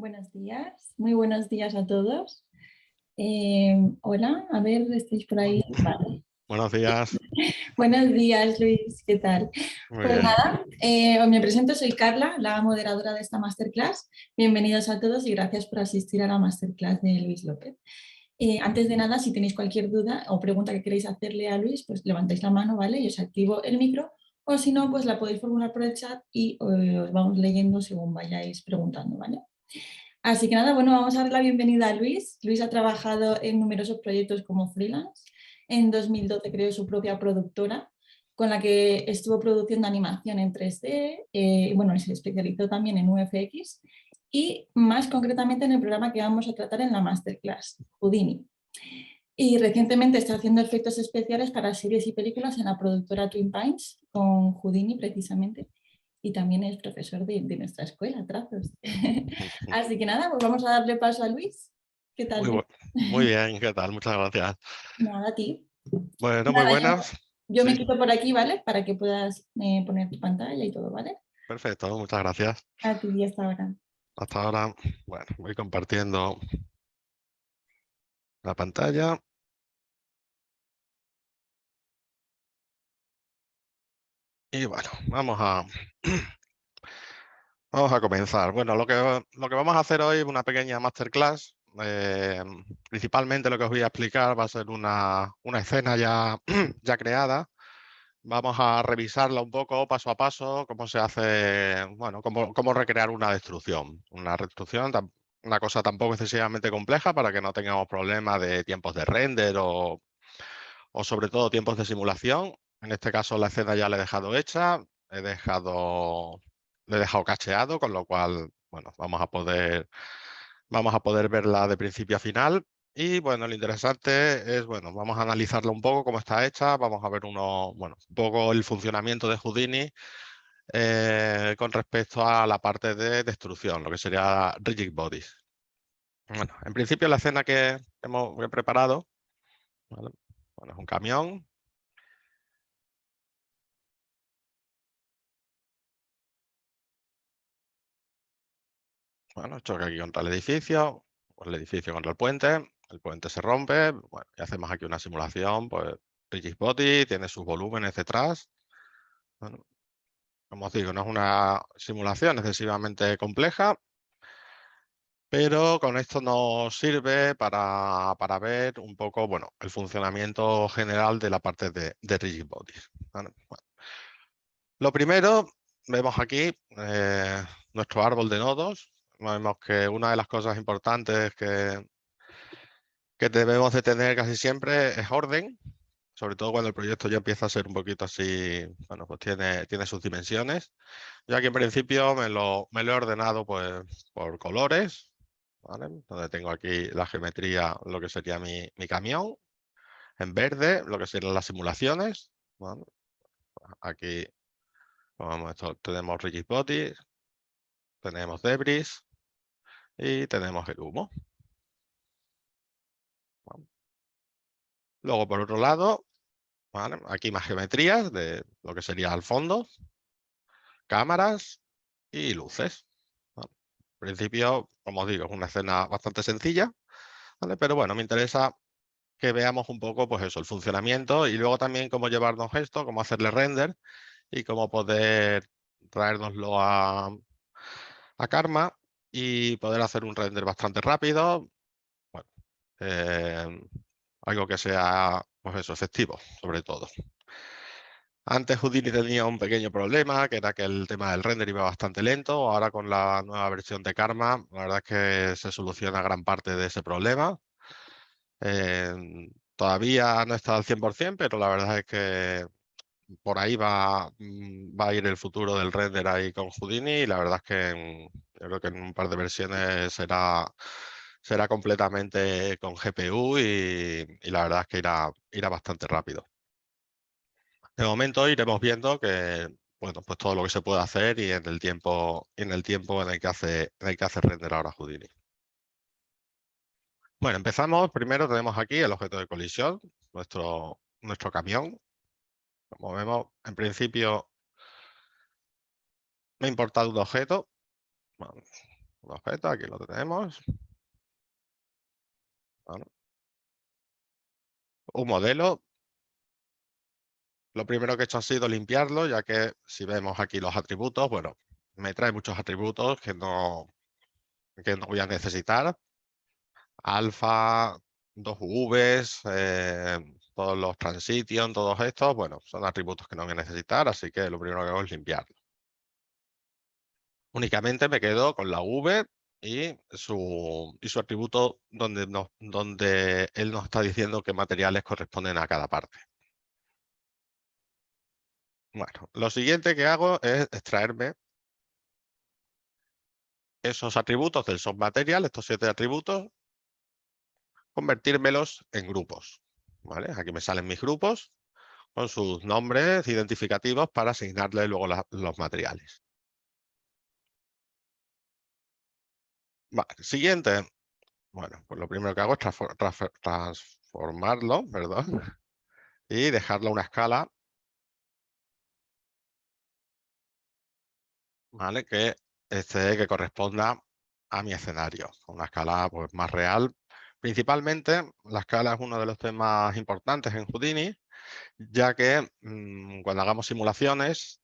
Buenos días, muy buenos días a todos. Hola, a ver, ¿estáis por ahí? Vale. Buenos días. Buenos días, Luis, ¿qué tal? Muy Pues bien. nada, me presento, soy Carla, la moderadora de esta masterclass. Bienvenidos a todos y gracias por asistir a la masterclass de Luis López. Antes de nada, si tenéis cualquier duda o pregunta que queréis hacerle a Luis, pues levantáis la mano, ¿vale? Y os activo el micro, o si no, pues la podéis formular por el chat y os vamos leyendo según vayáis preguntando, ¿vale? Así que nada, bueno, vamos a dar la bienvenida a Luis. Luis ha trabajado en numerosos proyectos como freelance. En 2012 creó su propia productora con la que estuvo produciendo animación en 3D, bueno, se especializó también en UFX y más concretamente en el programa que vamos a tratar en la masterclass, Houdini. Y recientemente está haciendo efectos especiales para series y películas en la productora Twin Pines con Houdini precisamente. Y también es profesor de nuestra escuela, Trazos. Así que nada, pues vamos a darle paso a Luis. ¿Qué tal, Muy, Luis? muy bien, ¿qué tal? Muchas gracias. Nada, a ti. Bueno, muy Nada, buenas. yo me Sí, quito por aquí, ¿vale? Para que puedas poner tu pantalla y todo, ¿vale? perfecto, muchas gracias. A ti y hasta ahora. Hasta ahora, bueno, voy compartiendo la pantalla. Y bueno, vamos a comenzar. Bueno, lo que vamos a hacer hoy es una pequeña masterclass. Principalmente lo que os voy a explicar va a ser una escena ya, ya creada. Vamos a revisarla un poco paso a paso, cómo se hace, bueno, cómo recrear una destrucción. Una cosa tampoco excesivamente compleja para que no tengamos problemas de tiempos de render o sobre todo tiempos de simulación. En este caso la escena ya la he dejado hecha, le he dejado cacheado, con lo cual, bueno, vamos a poder verla de principio a final. Y bueno, lo interesante es, bueno, vamos a analizarla un poco cómo está hecha, vamos a ver bueno, un poco el funcionamiento de Houdini con respecto a la parte de destrucción, lo que sería Rigid Bodies. Bueno, en principio la escena que he preparado, ¿vale? Bueno, es un camión. Bueno, choca aquí contra el edificio contra el puente se rompe, bueno, y hacemos aquí una simulación, pues Rigid Body tiene sus volúmenes detrás. Bueno, como os digo, no es una simulación excesivamente compleja, pero con esto nos sirve para ver un poco, bueno, el funcionamiento general de la parte de Rigid Bodies, ¿vale? Bueno, lo primero, vemos aquí nuestro árbol de nodos. Vemos que una de las cosas importantes que debemos de tener casi siempre es orden, sobre todo cuando el proyecto ya empieza a ser un poquito así, bueno, pues tiene sus dimensiones. Yo aquí en principio me lo he ordenado pues por colores, ¿vale? Donde tengo aquí la geometría, lo que sería mi camión, en verde, lo que serían las simulaciones, ¿vale? Aquí, como esto, tenemos rigid body, tenemos debris y tenemos el humo, ¿vale? Luego, por otro lado, ¿vale? Aquí más geometrías de lo que sería al fondo, cámaras y luces, ¿vale? En principio, como os digo, es una escena bastante sencilla, ¿vale? Pero bueno, me interesa que veamos un poco, pues eso, el funcionamiento y luego también cómo llevarnos esto, cómo hacerle render y cómo poder traérnoslo a Karma y poder hacer un render bastante rápido, bueno, eh, algo que sea, pues eso, efectivo, sobre todo. Antes Houdini tenía un pequeño problema, que era que el tema del render iba bastante lento. Ahora con la nueva versión de Karma, la verdad es que se soluciona gran parte de ese problema. Todavía no está al 100%, pero la verdad es que por ahí va a ir el futuro del render ahí con Houdini y la verdad es que yo creo que en un par de versiones será completamente con GPU y la verdad es que irá bastante rápido. De momento iremos viendo que bueno, pues todo lo que se puede hacer y en el tiempo en el que hace render ahora Houdini. Bueno, empezamos. Primero tenemos aquí el objeto de colisión, nuestro camión. Como vemos, en principio me he importado un objeto. Bueno, un objeto, aquí lo tenemos. ¿Vale? Un modelo. Lo primero que he hecho ha sido limpiarlo, ya que si vemos aquí los atributos, bueno, me trae muchos atributos que no voy a necesitar. Alfa, 2Vs, todos los transition, todos estos, bueno, son atributos que no voy a necesitar, así que lo primero que hago es limpiarlo. Únicamente me quedo con la V y su atributo donde él nos está diciendo qué materiales corresponden a cada parte. Bueno, lo siguiente que hago es extraerme esos atributos del submaterial, estos 7 atributos, convertírmelos en grupos. ¿Vale? Aquí me salen mis grupos con sus nombres identificativos para asignarle luego los materiales. Vale, siguiente. Bueno, pues lo primero que hago es transformarlo, perdón, y dejarlo a una escala, ¿vale? Que corresponda a mi escenario, una escala pues, más real. Principalmente, la escala es uno de los temas importantes en Houdini, ya que cuando hagamos simulaciones,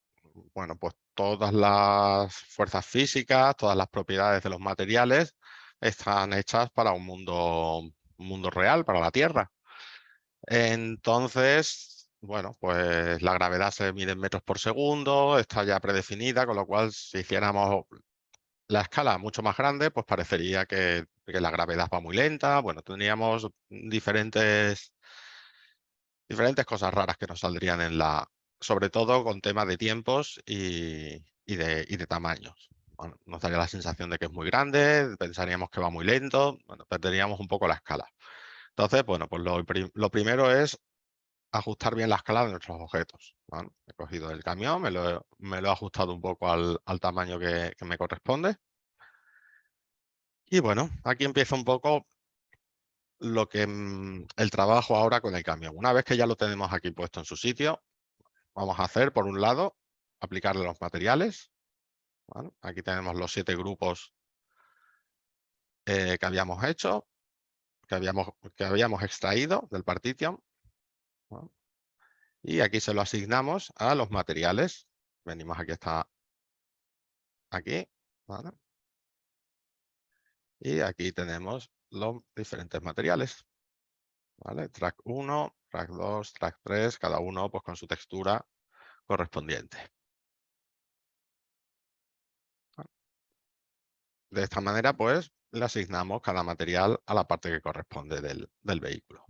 bueno, pues todas las fuerzas físicas, todas las propiedades de los materiales están hechas para un mundo real, para la Tierra. Entonces, bueno, pues la gravedad se mide en metros por segundo, está ya predefinida, con lo cual si hiciéramos la escala mucho más grande, pues parecería que la gravedad va muy lenta. Bueno, tendríamos diferentes cosas raras que nos saldrían sobre todo con temas de tiempos y de tamaños. Bueno, nos daría la sensación de que es muy grande, pensaríamos que va muy lento, bueno, perderíamos un poco la escala. Entonces, bueno, pues lo primero es ajustar bien la escala de nuestros objetos. ¿Vale? He cogido el camión, me lo he ajustado un poco al tamaño que me corresponde. Y bueno, aquí empieza un poco el trabajo ahora con el camión. Una vez que ya lo tenemos aquí puesto en su sitio, vamos a hacer, por un lado, aplicarle los materiales. ¿Vale? Aquí tenemos los 7 grupos que habíamos hecho, que habíamos extraído del partition. ¿Vale? Y aquí se lo asignamos a los materiales. Venimos aquí aquí. ¿Vale? Y aquí tenemos los diferentes materiales. ¿Vale? Track 1, track 2, track 3, cada uno pues, con su textura correspondiente. De esta manera, pues, le asignamos cada material a la parte que corresponde del vehículo.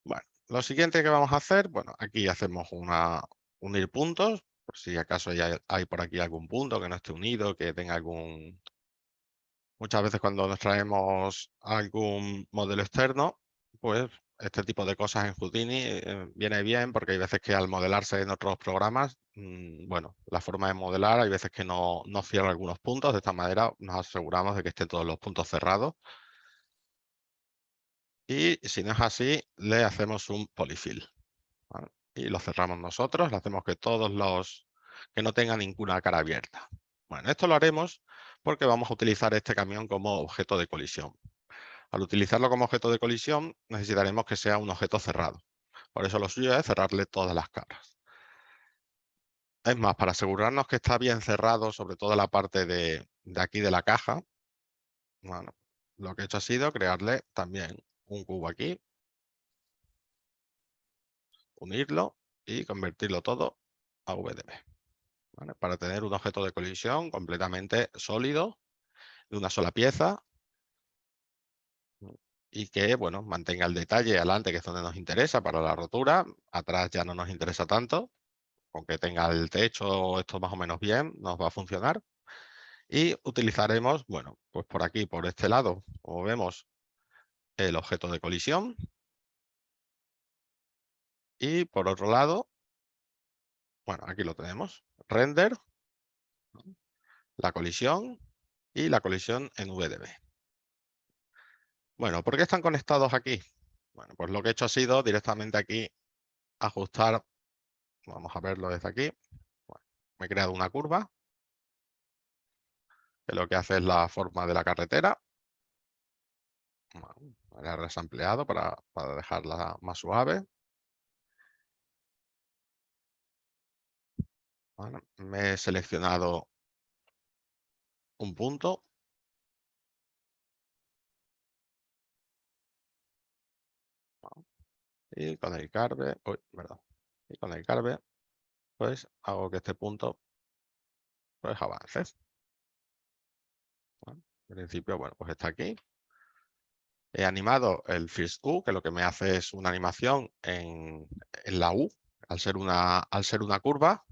Bueno, lo siguiente que vamos a hacer, bueno, aquí hacemos unir puntos, por si acaso hay por aquí algún punto que no esté unido, que tenga algún... Muchas veces cuando nos traemos algún modelo externo, pues este tipo de cosas en Houdini viene bien porque hay veces que al modelarse en otros programas, bueno, la forma de modelar hay veces que no cierra algunos puntos. De esta manera nos aseguramos de que estén todos los puntos cerrados. Y si no es así, le hacemos un polyfill. ¿Vale? Y lo cerramos nosotros, le hacemos que todos que no tengan ninguna cara abierta. Bueno, esto lo haremos porque vamos a utilizar este camión como objeto de colisión. Al utilizarlo como objeto de colisión, necesitaremos que sea un objeto cerrado. Por eso lo suyo es cerrarle todas las caras. Es más, para asegurarnos que está bien cerrado, sobre todo la parte de aquí de la caja, bueno, lo que he hecho ha sido crearle también un cubo aquí, unirlo y convertirlo todo a VDB. ¿Vale? Para tener un objeto de colisión completamente sólido, de una sola pieza, y que bueno, mantenga el detalle adelante, que es donde nos interesa para la rotura. Atrás ya no nos interesa tanto, aunque tenga el techo esto más o menos bien, nos va a funcionar. Y utilizaremos, bueno, pues por aquí, por este lado, como vemos, el objeto de colisión. Y por otro lado, bueno, aquí lo tenemos, render, la colisión y la colisión en VDB. Bueno, ¿por qué están conectados aquí? Bueno, pues lo que he hecho ha sido directamente aquí ajustar, vamos a verlo desde aquí. Bueno, me he creado una curva que lo que hace es la forma de la carretera. Bueno, he resampleado para dejarla más suave. Bueno, me he seleccionado un punto. Y con el carve, y con el carve, pues hago que este punto pues avance. Bueno, en principio, bueno, pues está aquí. He animado el First U, que lo que me hace es una animación en la U. Al ser una curva,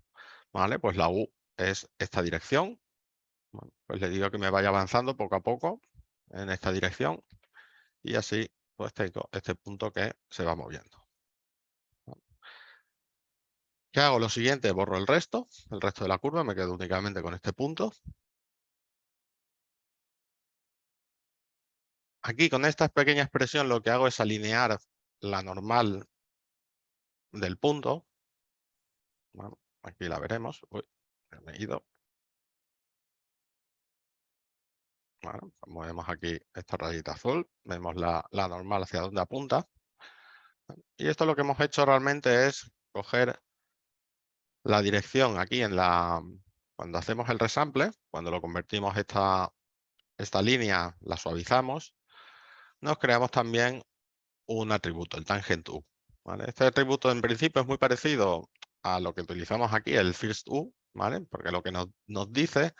¿vale? Pues la U es esta dirección. Bueno, pues le digo que me vaya avanzando poco a poco en esta dirección. Y así, pues tengo este punto que se va moviendo. ¿Qué hago? Lo siguiente, borro el resto de la curva, me quedo únicamente con este punto. Aquí con esta pequeña expresión lo que hago es alinear la normal del punto. Bueno, aquí la veremos. Uy, me he ido. Bueno, pues movemos aquí esta rayita azul, vemos la normal hacia donde apunta. Y esto lo que hemos hecho realmente es coger la dirección aquí cuando hacemos el resample, cuando lo convertimos esta línea, la suavizamos, nos creamos también un atributo, el tangent U. ¿Vale? Este atributo en principio es muy parecido a lo que utilizamos aquí, el first U, ¿vale? Porque lo que nos dice,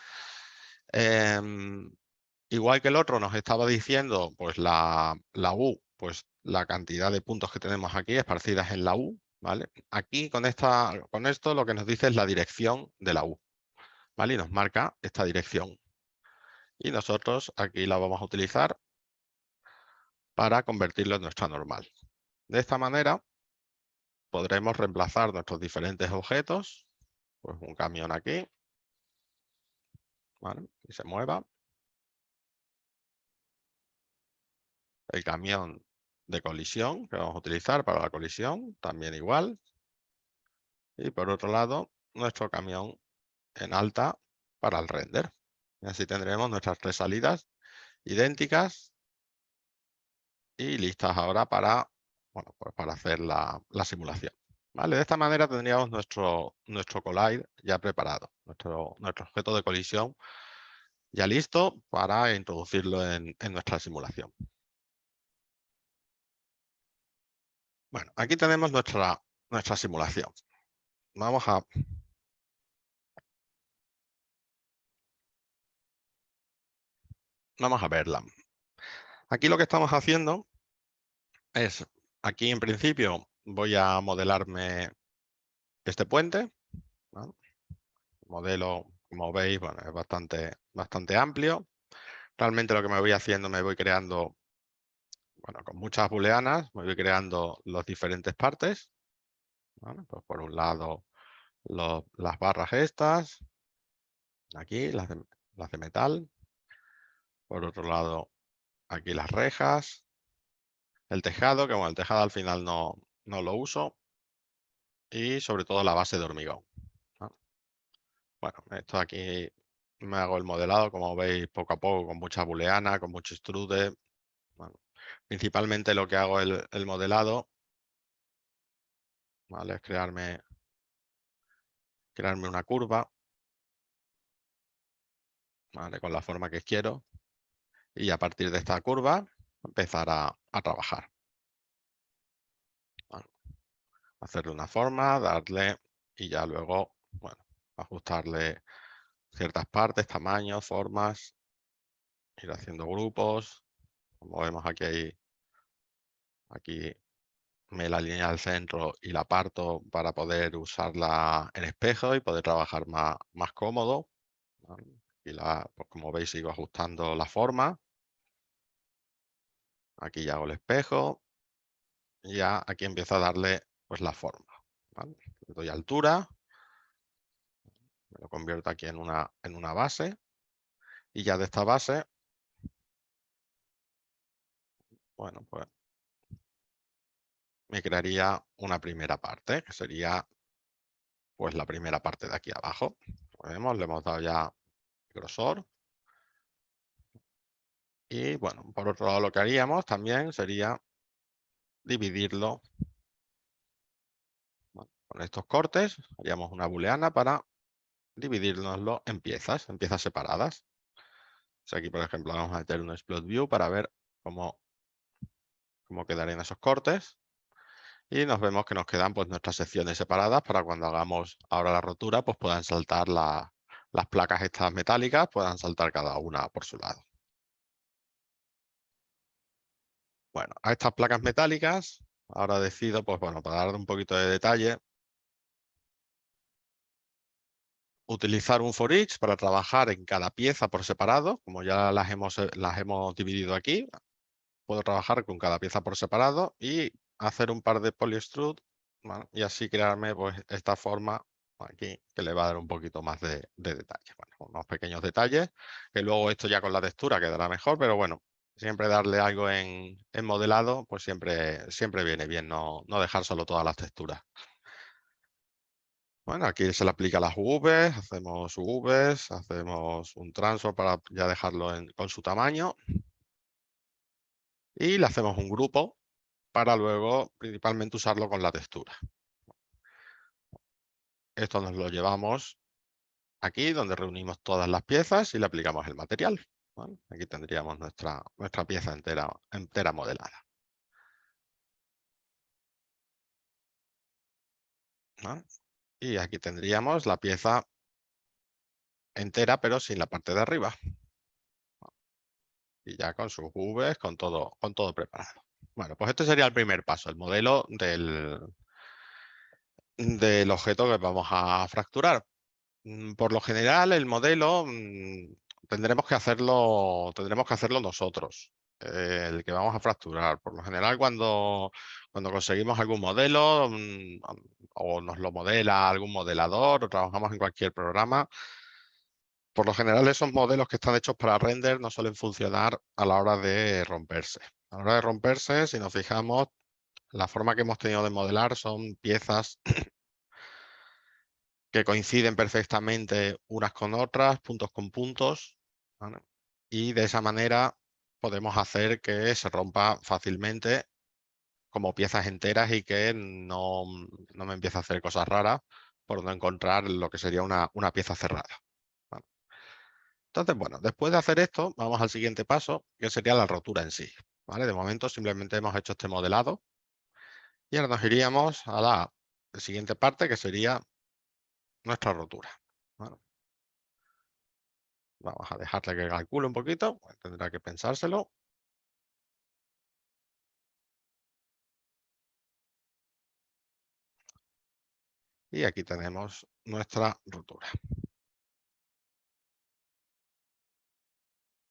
igual que el otro nos estaba diciendo, pues la U, pues la cantidad de puntos que tenemos aquí esparcidas en la U, ¿vale? Aquí con esto lo que nos dice es la dirección de la U, ¿vale? Y nos marca esta dirección. Y nosotros aquí la vamos a utilizar para convertirlo en nuestra normal. De esta manera podremos reemplazar nuestros diferentes objetos, pues un camión aquí, ¿vale? Y se mueva. El camión de colisión que vamos a utilizar para la colisión, también igual. Y por otro lado, nuestro camión en alta para el render. Y así tendremos nuestras tres salidas idénticas y listas ahora para, bueno, pues para hacer la simulación. ¿Vale? De esta manera tendríamos nuestro Collide ya preparado, nuestro objeto de colisión ya listo para introducirlo en nuestra simulación. Bueno, aquí tenemos nuestra simulación. Vamos a verla. Aquí lo que estamos haciendo es, aquí en principio voy a modelarme este puente, ¿vale? El modelo, como veis, bueno, es bastante amplio. Realmente lo que me voy haciendo, me voy creando, bueno, con muchas booleanas, me voy creando las diferentes partes. ¿Vale? Pues por un lado, las barras estas, aquí, las de metal. Por otro lado, aquí las rejas. El tejado, que bueno, el tejado al final no lo uso. Y sobre todo la base de hormigón, ¿no? Bueno, esto aquí me hago el modelado, como veis, poco a poco, con mucha booleana, con mucho extrude. Bueno, principalmente lo que hago el modelado, ¿vale? Es crearme una curva, ¿vale? Con la forma que quiero. Y a partir de esta curva, empezar a trabajar. ¿Vale? Hacerle una forma, darle y ya luego, bueno, ajustarle ciertas partes, tamaños, formas, ir haciendo grupos. Como vemos aquí me la alineo al centro y la parto para poder usarla en espejo y poder trabajar más cómodo, ¿vale? Y pues como veis, sigo ajustando la forma. Aquí ya hago el espejo. Y ya aquí empiezo a darle pues la forma, ¿vale? Le doy altura. Me lo convierto aquí en una base. Y ya de esta base, bueno, pues me crearía una primera parte, que sería pues la primera parte de aquí abajo. Como vemos, le hemos dado ya grosor. Y bueno, por otro lado lo que haríamos también sería dividirlo, bueno, con estos cortes, haríamos una booleana para dividirnoslo en piezas separadas. O sea, aquí, por ejemplo, vamos a meter un explode view para ver cómo quedarían esos cortes. Y nos vemos que nos quedan pues nuestras secciones separadas para cuando hagamos ahora la rotura, pues puedan saltar las placas estas metálicas, puedan saltar cada una por su lado. Bueno, a estas placas metálicas, ahora decido, pues bueno, para dar un poquito de detalle, utilizar un for each para trabajar en cada pieza por separado, como ya las hemos dividido aquí. Puedo trabajar con cada pieza por separado y hacer un par de polyextrude, ¿vale? Y así crearme pues esta forma aquí que le va a dar un poquito más de detalle. Bueno, unos pequeños detalles que luego esto ya con la textura quedará mejor, pero bueno, siempre darle algo en modelado, pues siempre viene bien no dejar solo todas las texturas. Bueno, aquí se le aplica las UVs, hacemos UVs, hacemos un transfer para ya dejarlo con su tamaño y le hacemos un grupo para luego principalmente usarlo con la textura. Esto nos lo llevamos aquí donde reunimos todas las piezas y le aplicamos el material, ¿vale? Aquí tendríamos nuestra pieza entera modelada, ¿vale? Y aquí tendríamos la pieza entera pero sin la parte de arriba. Y ya con sus Vs, con todo preparado. Bueno, pues este sería el primer paso, el modelo del objeto que vamos a fracturar. Por lo general, el modelo tendremos que hacerlo nosotros, el que vamos a fracturar. Por lo general, cuando conseguimos algún modelo o nos lo modela algún modelador o trabajamos en cualquier programa, por lo general esos modelos que están hechos para render no suelen funcionar a la hora de romperse. A la hora de romperse, si nos fijamos, la forma que hemos tenido de modelar son piezas que coinciden perfectamente unas con otras, puntos con puntos, ¿vale? Y de esa manera podemos hacer que se rompa fácilmente como piezas enteras y que no me empiece a hacer cosas raras por no encontrar lo que sería una pieza cerrada, ¿vale? Entonces, bueno, después de hacer esto, vamos al siguiente paso, que sería la rotura en sí, ¿vale? De momento simplemente hemos hecho este modelado y ahora nos iríamos a la siguiente parte, que sería nuestra rotura, ¿vale? Vamos a dejarle que calcule un poquito, tendrá que pensárselo. Y aquí tenemos nuestra rotura.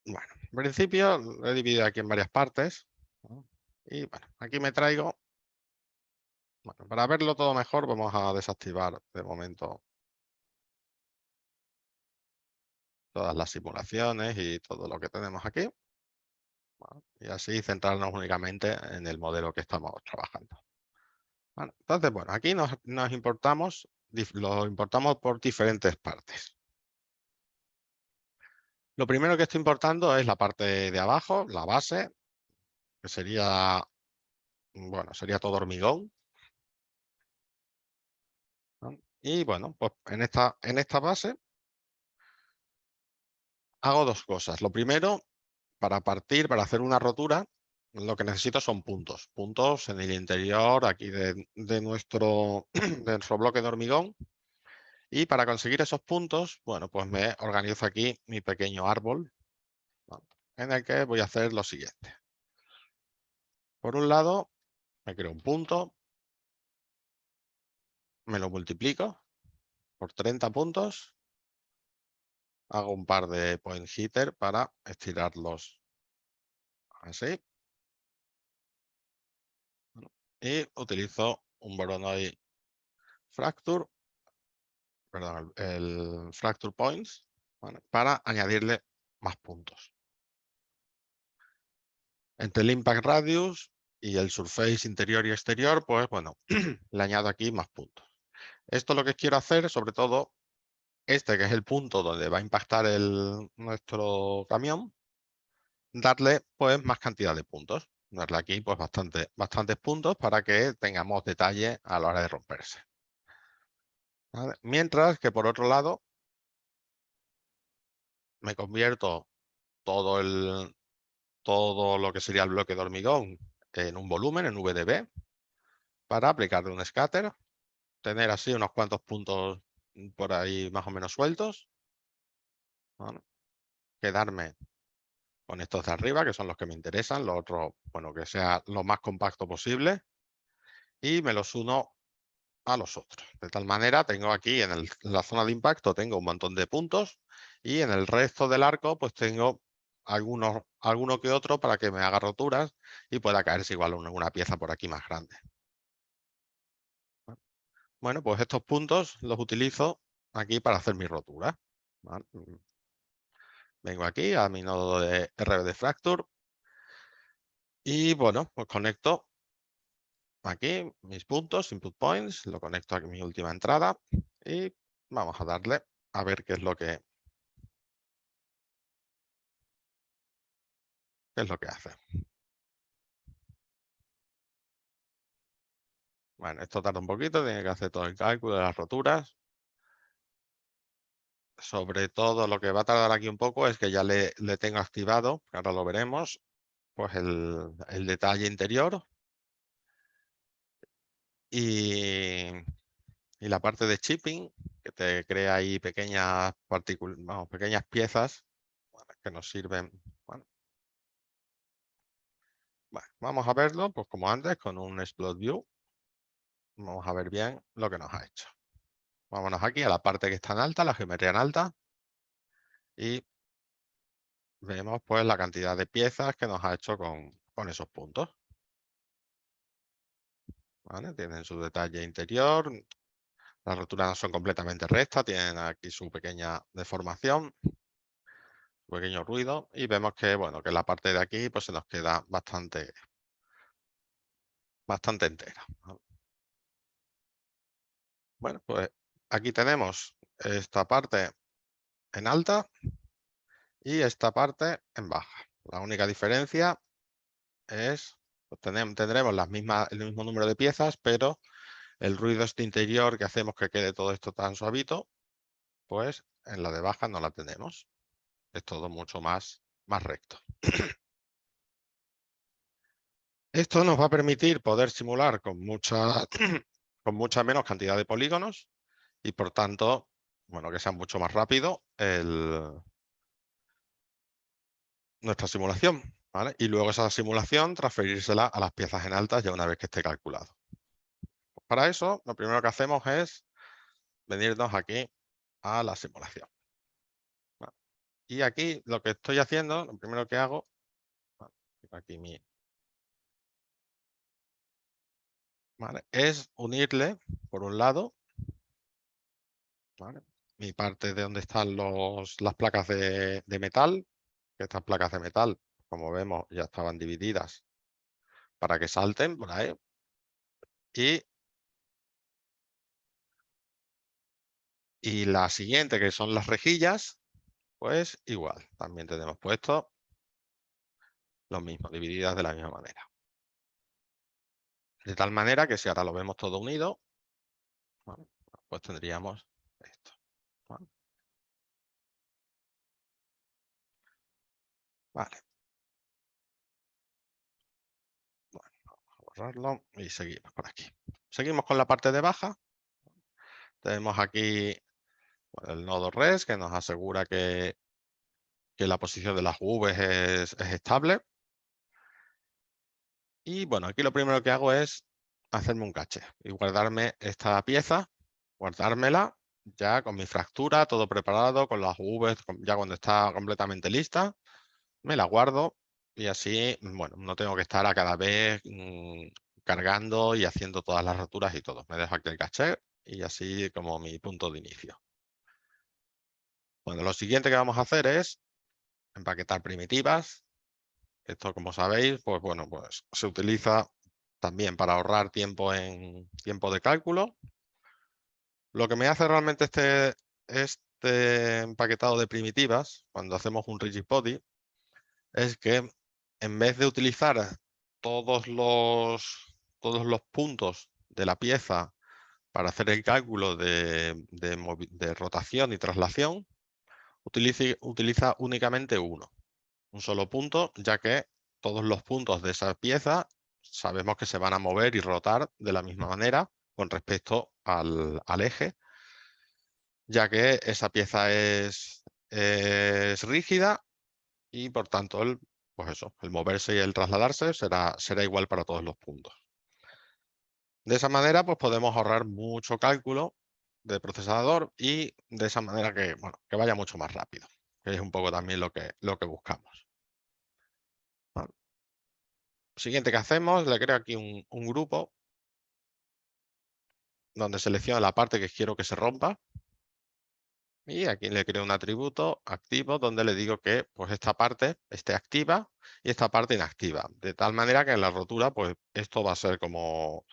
Bueno, en principio lo he dividido aquí en varias partes, ¿no? Y bueno, aquí me traigo, bueno, para verlo todo mejor vamos a desactivar de momento todas las simulaciones y todo lo que tenemos aquí, ¿vale? Y así centrarnos únicamente en el modelo que estamos trabajando. Bueno, entonces, bueno, aquí nos importamos, lo importamos por diferentes partes. Lo primero que estoy importando es la parte de abajo, la base, que sería, bueno, sería todo hormigón, ¿no? Y bueno, pues en esta base hago dos cosas. Lo primero, para hacer una rotura, lo que necesito son puntos. Puntos en el interior aquí de nuestro bloque de hormigón. Y para conseguir esos puntos, bueno, pues me organizo aquí mi pequeño árbol, ¿no? En el que voy a hacer lo siguiente. Por un lado, me creo un punto, me lo multiplico por 30 puntos, hago un par de point hitter para estirarlos así. Y utilizo un Voronoi Fracture, perdón, el Fracture Points, ¿vale? Para añadirle más puntos. Entre el Impact Radius y el Surface interior y exterior, pues bueno, le añado aquí más puntos. Esto lo que quiero hacer, sobre todo, que es el punto donde va a impactar nuestro camión, darle pues más cantidad de puntos. Darle aquí pues bastantes puntos para que tengamos detalle a la hora de romperse. ¿Vale? Mientras que por otro lado me convierto todo lo que sería el bloque de hormigón en un volumen, en VDB, para aplicarle un scatter, tener así unos cuantos puntos por ahí más o menos sueltos, ¿vale? Quedarme con estos de arriba, que son los que me interesan, los otros, bueno, que sea lo más compacto posible, y me los uno a los otros. De tal manera, tengo aquí en la zona de impacto tengo un montón de puntos, y en el resto del arco pues tengo alguno que otro para que me haga roturas y pueda caerse igual una pieza por aquí más grande. Bueno, pues estos puntos los utilizo aquí para hacer mi rotura. ¿Vale? Vengo aquí a mi nodo de RBD Fracture y bueno, pues conecto aquí mis puntos, input points, lo conecto a mi última entrada y vamos a darle a ver qué es lo que hace. Bueno, esto tarda un poquito, tiene que hacer todo el cálculo de las roturas. Sobre todo lo que va a tardar aquí un poco es que ya le tengo activado, que ahora lo veremos, pues el detalle interior y la parte de chipping, que te crea ahí pequeñas pequeñas piezas que nos sirven. Bueno, vamos a verlo, pues como antes, con un Explode View. Vamos a ver bien lo que nos ha hecho. Vámonos aquí a la parte que está en alta, la geometría en alta. Y vemos pues la cantidad de piezas que nos ha hecho con esos puntos. ¿Vale? Tienen su detalle interior. Las roturas no son completamente rectas, tienen aquí su pequeña deformación, su pequeño ruido. Y vemos que, bueno, que la parte de aquí pues se nos queda bastante entera. Bueno, pues aquí tenemos esta parte en alta y esta parte en baja. La única diferencia es, pues tendremos el mismo número de piezas, pero el ruido este interior que hacemos que quede todo esto tan suavito, pues en la de baja no la tenemos. Es todo mucho más recto. Esto nos va a permitir poder simular con mucha menos cantidad de polígonos y por tanto, bueno, que sea mucho más rápido nuestra simulación, ¿vale? Y luego esa simulación transferírsela a las piezas en altas ya una vez que esté calculado. Para eso, lo primero que hacemos es venirnos aquí a la simulación. ¿Vale? Y aquí lo que estoy haciendo, lo primero que hago, aquí ¿vale? Es unirle, por un lado, ¿vale? Mi parte de donde están las placas de metal, que estas placas de metal, como vemos, ya estaban divididas para que salten por ahí. Y la siguiente, que son las rejillas, pues igual, también tenemos puesto lo mismo, divididas de la misma manera. De tal manera que si ahora lo vemos todo unido, ¿vale? Pues tendríamos esto. ¿Vale? Vale. Bueno, vamos a borrarlo y seguimos por aquí. Seguimos con la parte de baja. Tenemos aquí el nodo res que nos asegura que la posición de las V es estable. Y bueno, aquí lo primero que hago es hacerme un caché y guardarme esta pieza, guardármela ya con mi fractura, todo preparado, con las V, ya cuando está completamente lista, me la guardo y así, bueno, no tengo que estar a cada vez cargando y haciendo todas las roturas y todo. Me dejo aquí el caché y así como mi punto de inicio. Bueno, lo siguiente que vamos a hacer es empaquetar primitivas. Esto, como sabéis, pues bueno, pues se utiliza también para ahorrar tiempo en tiempo de cálculo. Lo que me hace realmente este empaquetado de primitivas, cuando hacemos un rigid body, es que en vez de utilizar todos los puntos de la pieza para hacer el cálculo de rotación y traslación, utiliza únicamente uno, un solo punto, ya que todos los puntos de esa pieza sabemos que se van a mover y rotar de la misma manera con respecto al eje, ya que esa pieza es rígida y por tanto pues eso, el moverse y el trasladarse será igual para todos los puntos. De esa manera pues podemos ahorrar mucho cálculo de procesador y de esa manera que vaya mucho más rápido, que es un poco también lo que buscamos. Vale. Siguiente que hacemos, le creo aquí un grupo donde selecciono la parte que quiero que se rompa. Y aquí le creo un atributo activo donde le digo que pues esta parte esté activa y esta parte inactiva. De tal manera que en la rotura pues esto va a ser como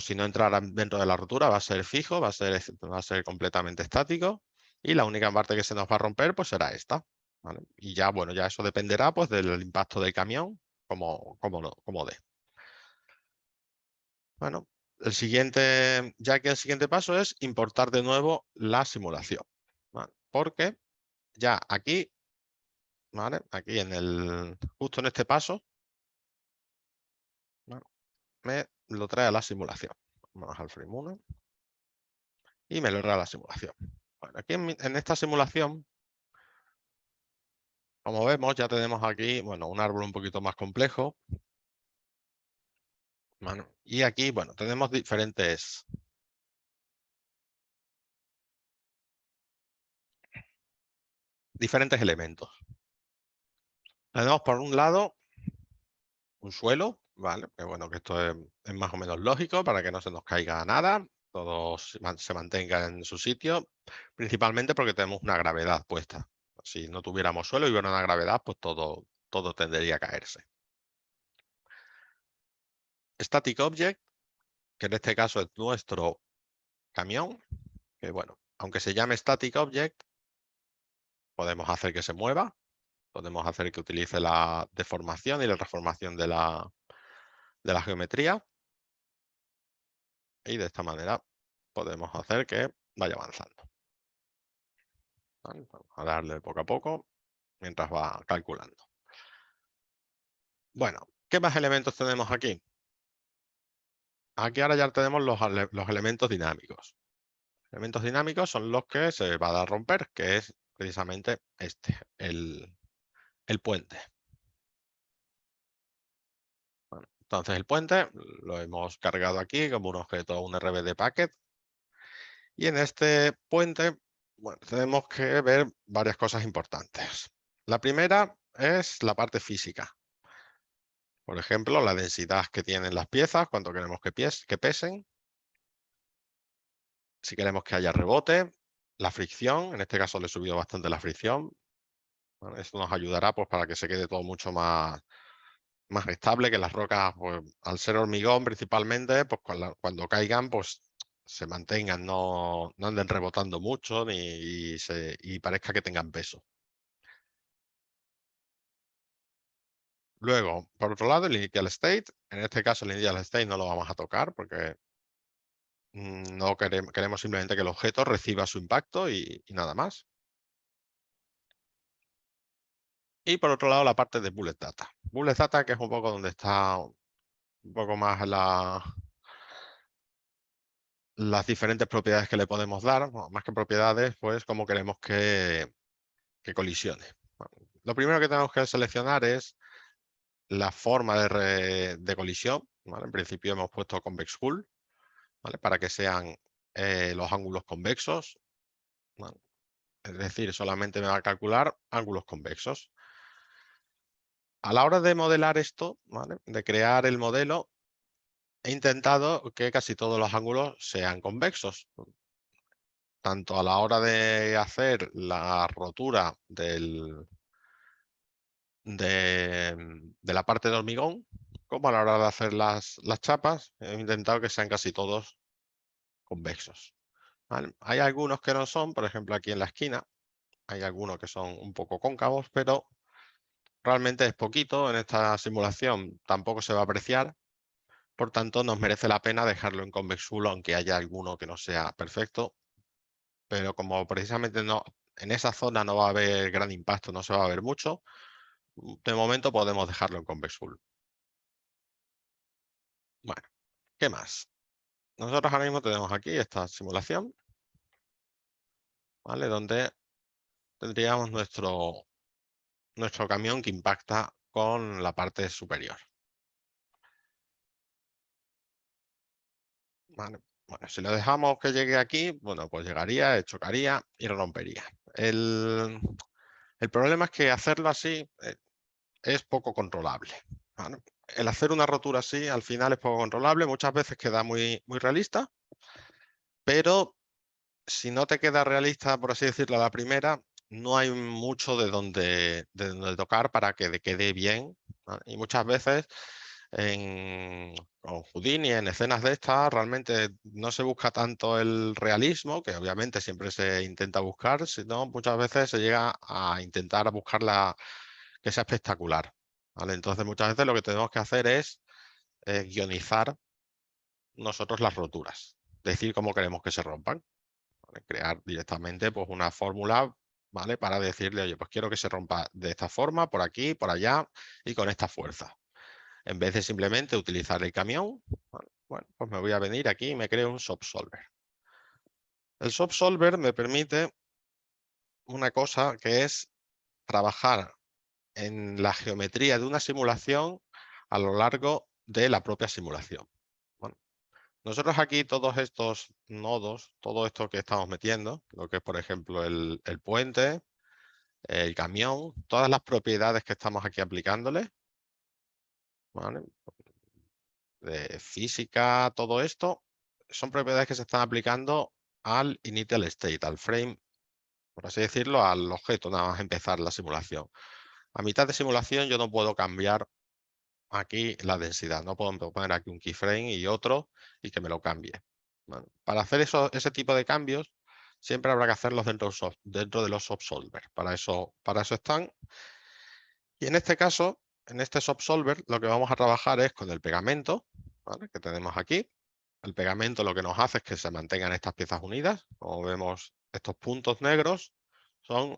si no entrara dentro de la rotura, va a ser fijo, va a ser completamente estático y la única parte que se nos va a romper pues será esta. ¿Vale? Y ya, bueno, ya eso dependerá pues del impacto del camión como dé. Bueno, ya que el siguiente paso es importar de nuevo la simulación. ¿Vale? Porque ya aquí, ¿vale? Aquí justo en este paso, ¿vale? Me lo trae a la simulación. Vamos al frame 1 y me lo trae a la simulación. Bueno, aquí en esta simulación, como vemos, ya tenemos aquí, bueno, un árbol un poquito más complejo. ¿Vale? Y aquí, bueno, tenemos diferentes elementos. Tenemos por un lado un suelo, ¿vale? Que bueno, que esto es más o menos lógico para que no se nos caiga nada, todo se mantenga en su sitio, principalmente porque tenemos una gravedad puesta. Si no tuviéramos suelo y hubiera una gravedad, pues todo tendería a caerse. Static Object, que en este caso es nuestro camión, que bueno, aunque se llame Static Object, podemos hacer que se mueva, podemos hacer que utilice la deformación y la transformación de la geometría. Y de esta manera podemos hacer que vaya avanzando. ¿Vale? Vamos a darle poco a poco mientras va calculando. Bueno, ¿qué más elementos tenemos aquí? Aquí ahora ya tenemos los elementos dinámicos. Elementos dinámicos son los que se va a dar a romper, que es precisamente el puente. Bueno, entonces el puente lo hemos cargado aquí como un objeto, un RBD packet. Y en este puente, bueno, tenemos que ver varias cosas importantes. La primera es la parte física. Por ejemplo, la densidad que tienen las piezas, cuánto queremos que pesen. Si queremos que haya rebote, la fricción, en este caso le he subido bastante la fricción. Bueno, esto nos ayudará pues, para que se quede todo mucho más estable, que las rocas, pues, al ser hormigón principalmente, pues cuando caigan, pues se mantengan, no anden rebotando mucho y parezca que tengan peso. Luego, por otro lado, el initial state. En este caso, el initial state no lo vamos a tocar porque no queremos simplemente que el objeto reciba su impacto y nada más. Y por otro lado, la parte de bullet data. Bullet data, que es un poco donde está un poco más las diferentes propiedades que le podemos dar, más que propiedades, pues cómo queremos que colisione. Bueno, lo primero que tenemos que seleccionar es la forma de colisión. ¿Vale? En principio hemos puesto convex hull, ¿vale? Para que sean los ángulos convexos. ¿Vale? Es decir, solamente me va a calcular ángulos convexos. A la hora de modelar esto, ¿vale? De crear el modelo, he intentado que casi todos los ángulos sean convexos. Tanto a la hora de hacer la rotura de la parte de hormigón, como a la hora de hacer las chapas, he intentado que sean casi todos convexos. ¿Vale? Hay algunos que no son, por ejemplo aquí en la esquina, hay algunos que son un poco cóncavos, pero realmente es poquito en esta simulación, tampoco se va a apreciar, por tanto nos merece la pena dejarlo en Convexfull, aunque haya alguno que no sea perfecto, pero como precisamente no, en esa zona no va a haber gran impacto, no se va a ver mucho, de momento podemos dejarlo en Convexfull. Bueno, ¿qué más? Nosotros ahora mismo tenemos aquí esta simulación, ¿vale? Donde tendríamos nuestro camión que impacta con la parte superior. ¿Vale? Bueno, si lo dejamos que llegue aquí, bueno, pues llegaría, chocaría y rompería. El problema es que hacerlo así es poco controlable, ¿vale? El hacer una rotura así al final es poco controlable, muchas veces queda muy, muy realista, pero si no te queda realista, por así decirlo, a la primera, no hay mucho de donde tocar para que quede bien, ¿vale? Y muchas veces con Houdini, en escenas de estas, realmente no se busca tanto el realismo, que obviamente siempre se intenta buscar, sino muchas veces se llega a intentar buscar que sea espectacular, ¿vale? Entonces muchas veces lo que tenemos que hacer es guionizar nosotros las roturas, decir cómo queremos que se rompan. Crear directamente pues una fórmula, ¿vale? Para decirle, oye, pues quiero que se rompa de esta forma, por aquí, por allá y con esta fuerza. En vez de simplemente utilizar el camión, ¿vale? Bueno, pues me voy a venir aquí y me creo un subsolver. El subsolver me permite una cosa que es trabajar en la geometría de una simulación a lo largo de la propia simulación. Bueno, nosotros aquí todos estos nodos, todo esto que estamos metiendo, lo que es por ejemplo el puente, el camión, todas las propiedades que estamos aquí aplicándole, ¿vale? De física, todo esto, son propiedades que se están aplicando al initial state, al frame, por así decirlo, al objeto, nada más empezar la simulación. A mitad de simulación yo no puedo cambiar aquí la densidad, no puedo poner aquí un keyframe y otro y que me lo cambie. Bueno, para hacer ese tipo de cambios, siempre habrá que hacerlos dentro de los subsolvers. Para eso están. Y en este caso, en este subsolver, lo que vamos a trabajar es con el pegamento, ¿vale? Que tenemos aquí. El pegamento lo que nos hace es que se mantengan estas piezas unidas. Como vemos, estos puntos negros son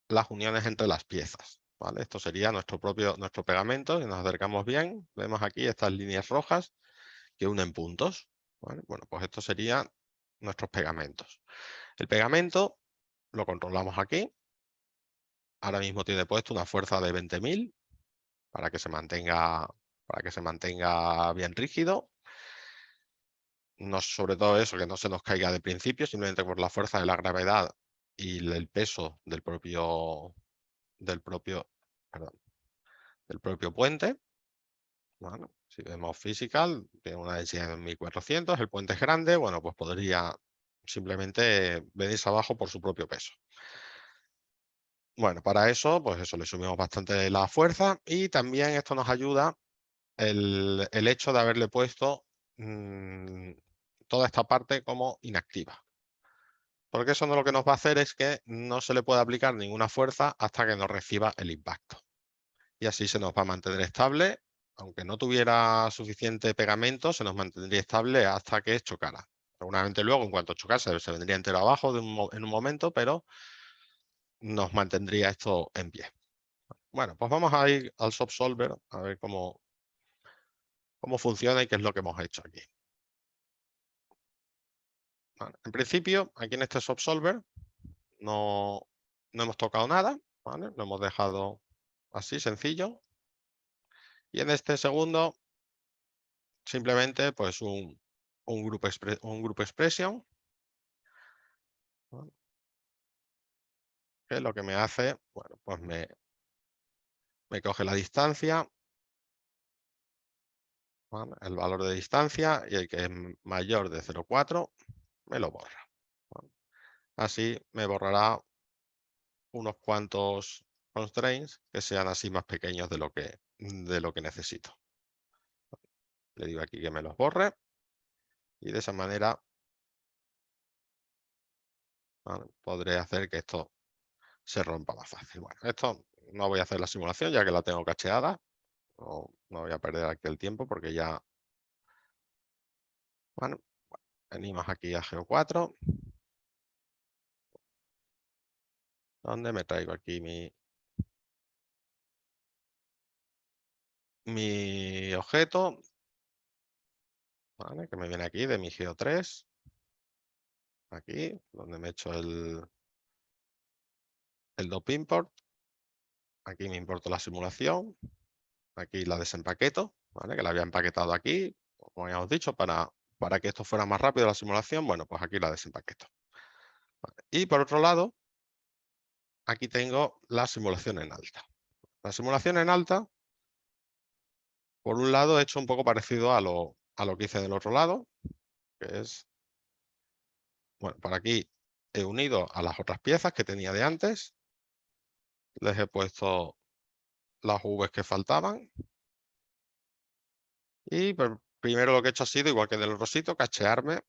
las uniones entre las piezas, ¿vale? Esto sería nuestro pegamento. Si nos acercamos bien, vemos aquí estas líneas rojas que unen puntos, ¿vale? Bueno, pues esto serían nuestros pegamentos. El pegamento lo controlamos aquí. Ahora mismo tiene puesto una fuerza de 20.000 para que se mantenga bien rígido. No, sobre todo eso, que no se nos caiga de principio, simplemente por la fuerza de la gravedad y el peso del propio puente. Bueno, si vemos Physical, tiene una densidad de 1400, el puente es grande, bueno, pues podría simplemente venirse abajo por su propio peso. Bueno, para eso, pues eso, le subimos bastante la fuerza y también esto nos ayuda el hecho de haberle puesto toda esta parte como inactiva. Porque eso lo que nos va a hacer es que no se le puede aplicar ninguna fuerza hasta que no reciba el impacto. Y así se nos va a mantener estable. Aunque no tuviera suficiente pegamento, se nos mantendría estable hasta que chocara. Seguramente luego, en cuanto chocase, se vendría entero abajo en un momento, pero nos mantendría esto en pie. Bueno, pues vamos a ir al subsolver a ver cómo funciona y qué es lo que hemos hecho aquí. Vale. En principio, aquí en este subsolver no hemos tocado nada, ¿vale? Lo hemos dejado así, sencillo. Y en este segundo, simplemente pues un group expression, ¿vale? Que lo que me hace, bueno, pues me coge la distancia, ¿vale? El valor de distancia, y el que es mayor de 0,4 me lo borra, ¿vale? Así me borrará unos cuantos constraints que sean así más pequeños de lo que necesito. Le digo aquí que me los borre y de esa manera, ¿vale?, podré hacer que esto se rompa más fácil. Bueno, esto no voy a hacer la simulación ya que la tengo cacheada. No voy a perder aquí el tiempo porque ya... Bueno, venimos aquí a Geo4. Donde me traigo aquí mi objeto. ¿Vale? Que me viene aquí de mi Geo3. Aquí, donde me he hecho el DOP import. Aquí me importo la simulación. Aquí la desempaqueto, ¿vale? Que la había empaquetado aquí, como habíamos dicho, para que esto fuera más rápido la simulación. Bueno, pues aquí la desempaqueto. Vale. Y por otro lado, aquí tengo la simulación en alta. La simulación en alta, por un lado, he hecho un poco parecido a lo que hice del otro lado, que es, bueno, por aquí he unido a las otras piezas que tenía de antes, les he puesto las Vs que faltaban y primero lo que he hecho ha sido, igual que del otro sitio, cachearme,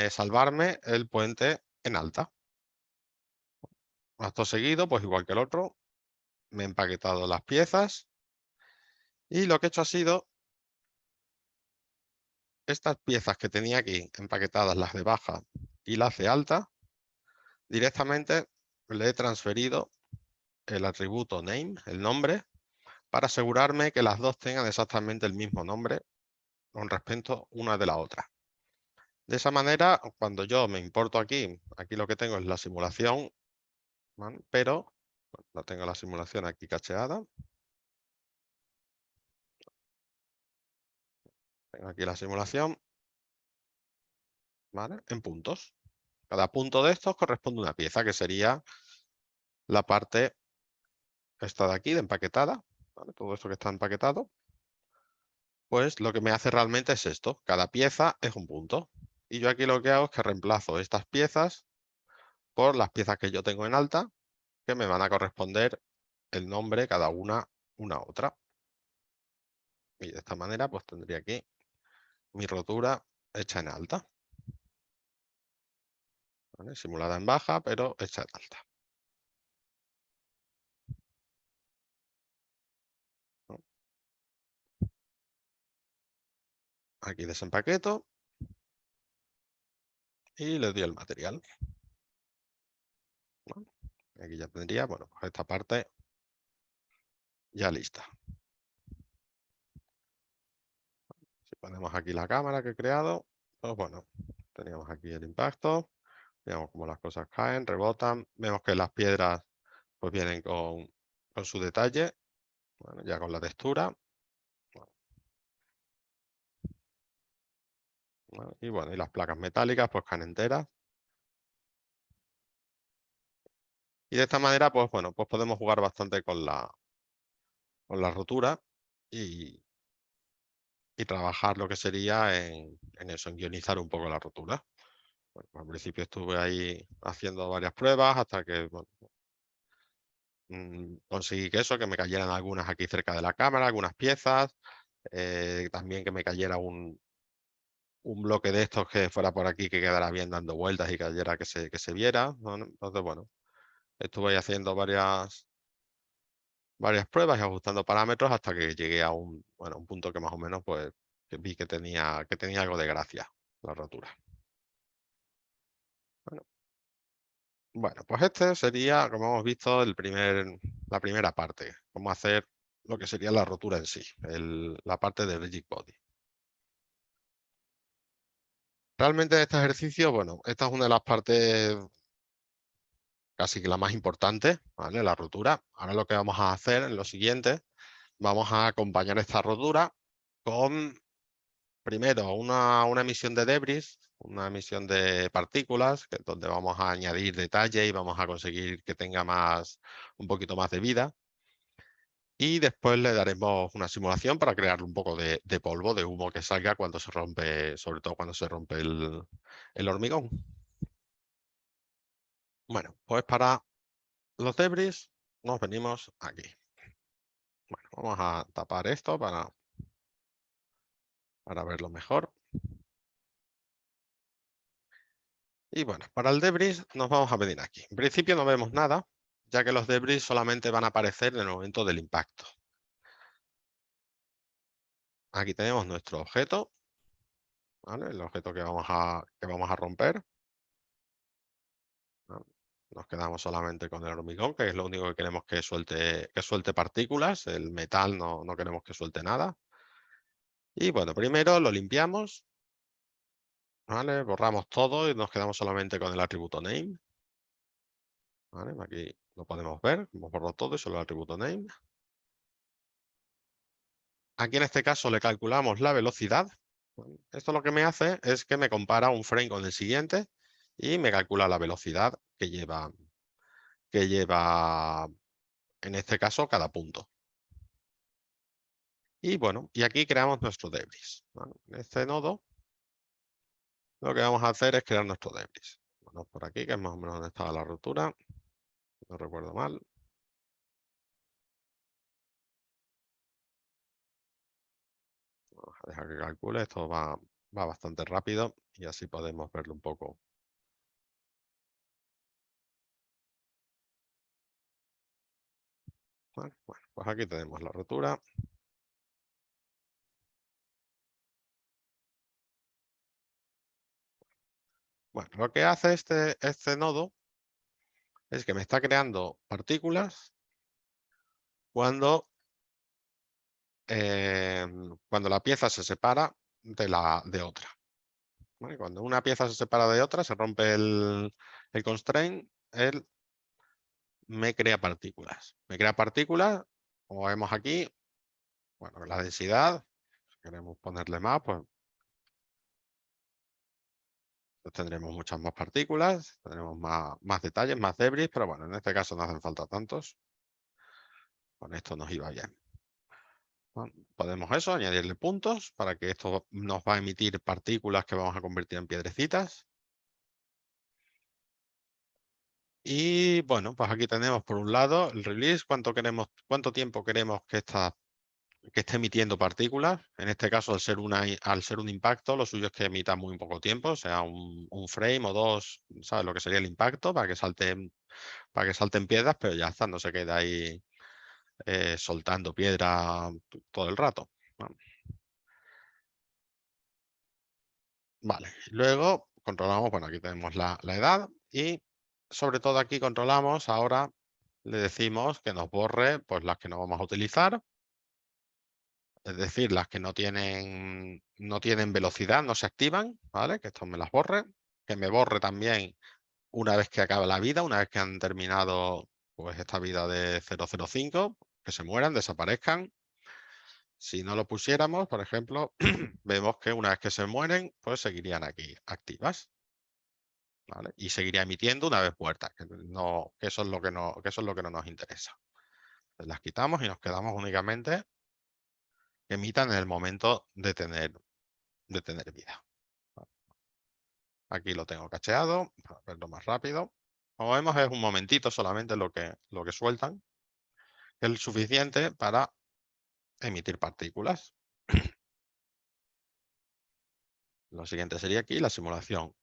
salvarme el puente en alta. Acto seguido, pues igual que el otro, me he empaquetado las piezas y lo que he hecho ha sido estas piezas que tenía aquí empaquetadas, las de baja y las de alta, directamente le he transferido el atributo name, el nombre, para asegurarme que las dos tengan exactamente el mismo nombre con respecto una de la otra. De esa manera, cuando yo me importo aquí lo que tengo es la simulación, ¿vale? Pero no tengo la simulación aquí cacheada. Tengo aquí la simulación, ¿vale? En puntos. Cada punto de estos corresponde a una pieza, que sería la parte esta de aquí, de empaquetada, ¿vale? Todo esto que está empaquetado, pues lo que me hace realmente es esto. Cada pieza es un punto. Y yo aquí lo que hago es que reemplazo estas piezas por las piezas que yo tengo en alta, que me van a corresponder el nombre cada una a otra. Y de esta manera pues tendría aquí mi rotura hecha en alta. ¿Vale? Simulada en baja, pero hecha en alta. Aquí desempaqueto y le doy el material. ¿Vale? Aquí ya tendría, bueno, pues esta parte ya lista. Si ponemos aquí la cámara que he creado, pues bueno, teníamos aquí el impacto, veamos cómo las cosas caen, rebotan, vemos que las piedras pues vienen con su detalle, bueno, ya con la textura. Bueno, y bueno, y las placas metálicas pues caen enteras. Y de esta manera, pues bueno, pues podemos jugar bastante con la rotura y trabajar lo que sería en eso, en guionizar un poco la rotura. Bueno, pues al principio estuve ahí haciendo varias pruebas hasta que bueno, conseguí que me cayeran algunas aquí cerca de la cámara, algunas piezas, también que me cayera un bloque de estos que fuera por aquí, que quedara bien dando vueltas y cayera que se viera, ¿no? Entonces, bueno, estuve ahí haciendo varias pruebas y ajustando parámetros hasta que llegué a un punto que más o menos pues que vi que tenía algo de gracia la rotura. Bueno, pues este sería, como hemos visto, la primera parte, cómo hacer lo que sería la rotura en sí, la parte de Rigid Body. Realmente en este ejercicio, bueno, esta es una de las partes casi que la más importante, ¿vale? La rotura. Ahora lo que vamos a hacer en lo siguiente, vamos a acompañar esta rotura con, primero, una emisión de debris, una emisión de partículas, donde vamos a añadir detalle y vamos a conseguir que tenga un poquito más de vida. Y después le daremos una simulación para crear un poco de polvo, de humo que salga cuando se rompe, sobre todo cuando se rompe el hormigón. Bueno, pues para los debris nos venimos aquí. Bueno, vamos a tapar esto para verlo mejor. Y bueno, para el debris nos vamos a venir aquí. En principio no vemos nada, ya que los debris solamente van a aparecer en el momento del impacto. Aquí tenemos nuestro objeto, ¿vale? El objeto que vamos a romper. ¿No? Nos quedamos solamente con el hormigón, que es lo único que queremos que suelte partículas. El metal no queremos que suelte nada. Y bueno, primero lo limpiamos, ¿vale? Borramos todo y nos quedamos solamente con el atributo name. ¿Vale? Aquí lo podemos ver, hemos borrado todo y solo el atributo name. Aquí en este caso le calculamos la velocidad. Esto lo que me hace es que me compara un frame con el siguiente y me calcula la velocidad que lleva en este caso cada punto. Y bueno, y aquí creamos nuestro debris. ¿Vale? En este nodo lo que vamos a hacer es crear nuestro debris. Bueno, por aquí, que es más o menos donde estaba la rotura. No recuerdo mal. Vamos a dejar que calcule. Esto va bastante rápido y así podemos verlo un poco. Vale, bueno, pues aquí tenemos la rotura. Bueno, lo que hace este nodo es que me está creando partículas cuando la pieza se separa de otra. ¿Vale? Cuando una pieza se separa de otra, se rompe el constraint, él me crea partículas. Me crea partículas, como vemos aquí, bueno, la densidad, si queremos ponerle más, pues tendremos muchas más partículas, tendremos más detalles, más debris, pero bueno, en este caso no hacen falta tantos. Con esto nos iba bien. Bueno, podemos eso, añadirle puntos para que esto nos va a emitir partículas que vamos a convertir en piedrecitas. Y bueno, pues aquí tenemos por un lado el release, cuánto tiempo queremos que esté emitiendo partículas. En este caso, al ser un impacto, lo suyo es que emita muy poco tiempo, o sea, un frame o dos, ¿sabes? Lo que sería el impacto para que salten piedras, pero ya está, no se queda ahí soltando piedra todo el rato. Vale, luego controlamos, bueno, aquí tenemos la edad y sobre todo aquí controlamos, ahora le decimos que nos borre pues las que no vamos a utilizar, es decir, las que no tienen velocidad, no se activan, ¿vale? Que esto me las borre, que me borre también una vez que acabe la vida, una vez que han terminado pues esta vida de 005, que se mueran, desaparezcan. Si no lo pusiéramos, por ejemplo, vemos que una vez que se mueren, pues seguirían aquí activas. ¿Vale? Y seguiría emitiendo una vez muertas, que eso es lo que no nos interesa. Las quitamos y nos quedamos únicamente que emitan en el momento de tener vida. Aquí lo tengo cacheado para verlo más rápido. Como vemos, es un momentito solamente lo que sueltan, es suficiente para emitir partículas. Lo siguiente sería aquí la simulación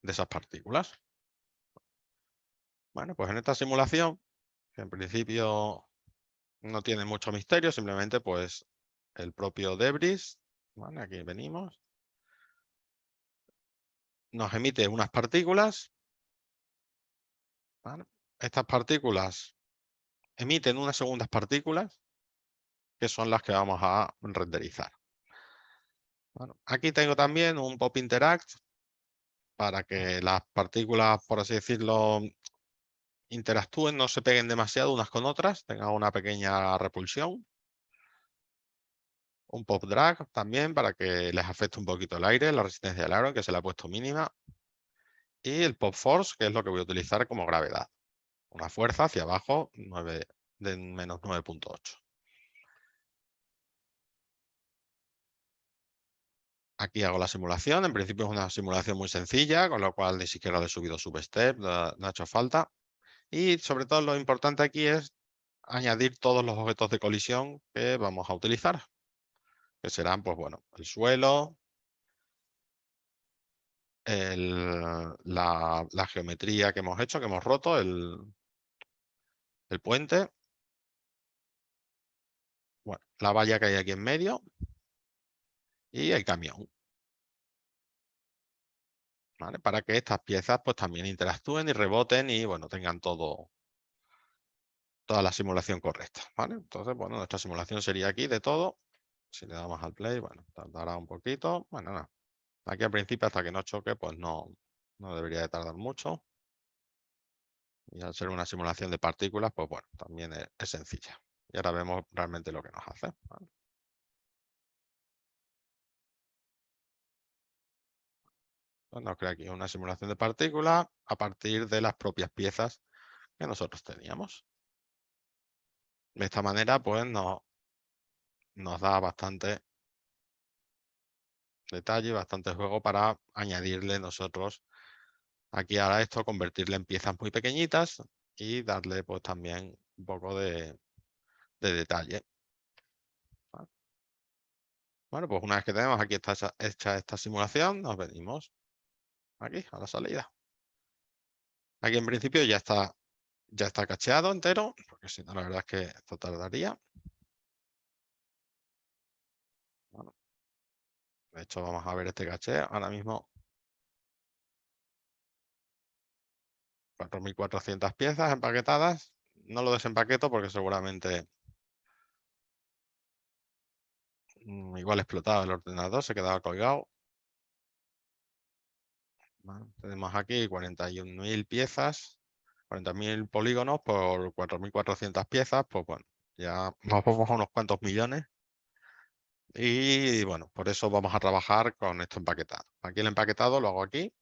de esas partículas. Bueno, pues en esta simulación, que en principio no tiene mucho misterio, simplemente pues el propio debris, ¿vale? Aquí venimos, nos emite unas partículas, ¿vale? Estas partículas emiten unas segundas partículas que son las que vamos a renderizar. Bueno, aquí tengo también un pop interact para que las partículas, por así decirlo, interactúen, no se peguen demasiado unas con otras, tengan una pequeña repulsión. Un pop drag también para que les afecte un poquito el aire, la resistencia del aire, que se le ha puesto mínima. Y el pop force, que es lo que voy a utilizar como gravedad. Una fuerza hacia abajo de menos 9.8. Aquí hago la simulación. En principio es una simulación muy sencilla, con lo cual ni siquiera le he subido substep, no ha hecho falta. Y sobre todo lo importante aquí es añadir todos los objetos de colisión que vamos a utilizar. Que serán, pues bueno, el suelo, la geometría que hemos hecho, que hemos roto, el puente, bueno, la valla que hay aquí en medio y el camión. ¿Vale? Para que estas piezas pues también interactúen y reboten y bueno, tengan toda la simulación correcta. ¿Vale? Entonces, bueno, nuestra simulación sería aquí de todo. Si le damos al play, bueno, tardará un poquito. Bueno, nada. Aquí al principio hasta que no choque, pues no debería de tardar mucho. Y al ser una simulación de partículas, pues bueno, también es sencilla. Y ahora vemos realmente lo que nos hace. ¿Vale? Pues nos crea aquí una simulación de partículas a partir de las propias piezas que nosotros teníamos. De esta manera, pues nos da bastante detalle, bastante juego para añadirle nosotros aquí ahora esto, convertirle en piezas muy pequeñitas y darle pues también un poco de detalle. ¿Vale? Bueno, pues una vez que tenemos aquí hecha esta simulación, nos venimos aquí a la salida. Aquí en principio ya está cacheado entero, porque si no, la verdad es que esto tardaría. Bueno, de hecho, vamos a ver este caché. Ahora mismo 4.400 piezas empaquetadas. No lo desempaqueto porque seguramente igual explotaba el ordenador, se quedaba colgado. Bueno, tenemos aquí 41.000 piezas, 40.000 polígonos por 4.400 piezas. Pues bueno, ya nos vamos a unos cuantos millones. Y bueno, por eso vamos a trabajar con esto empaquetado. Aquí el empaquetado lo hago aquí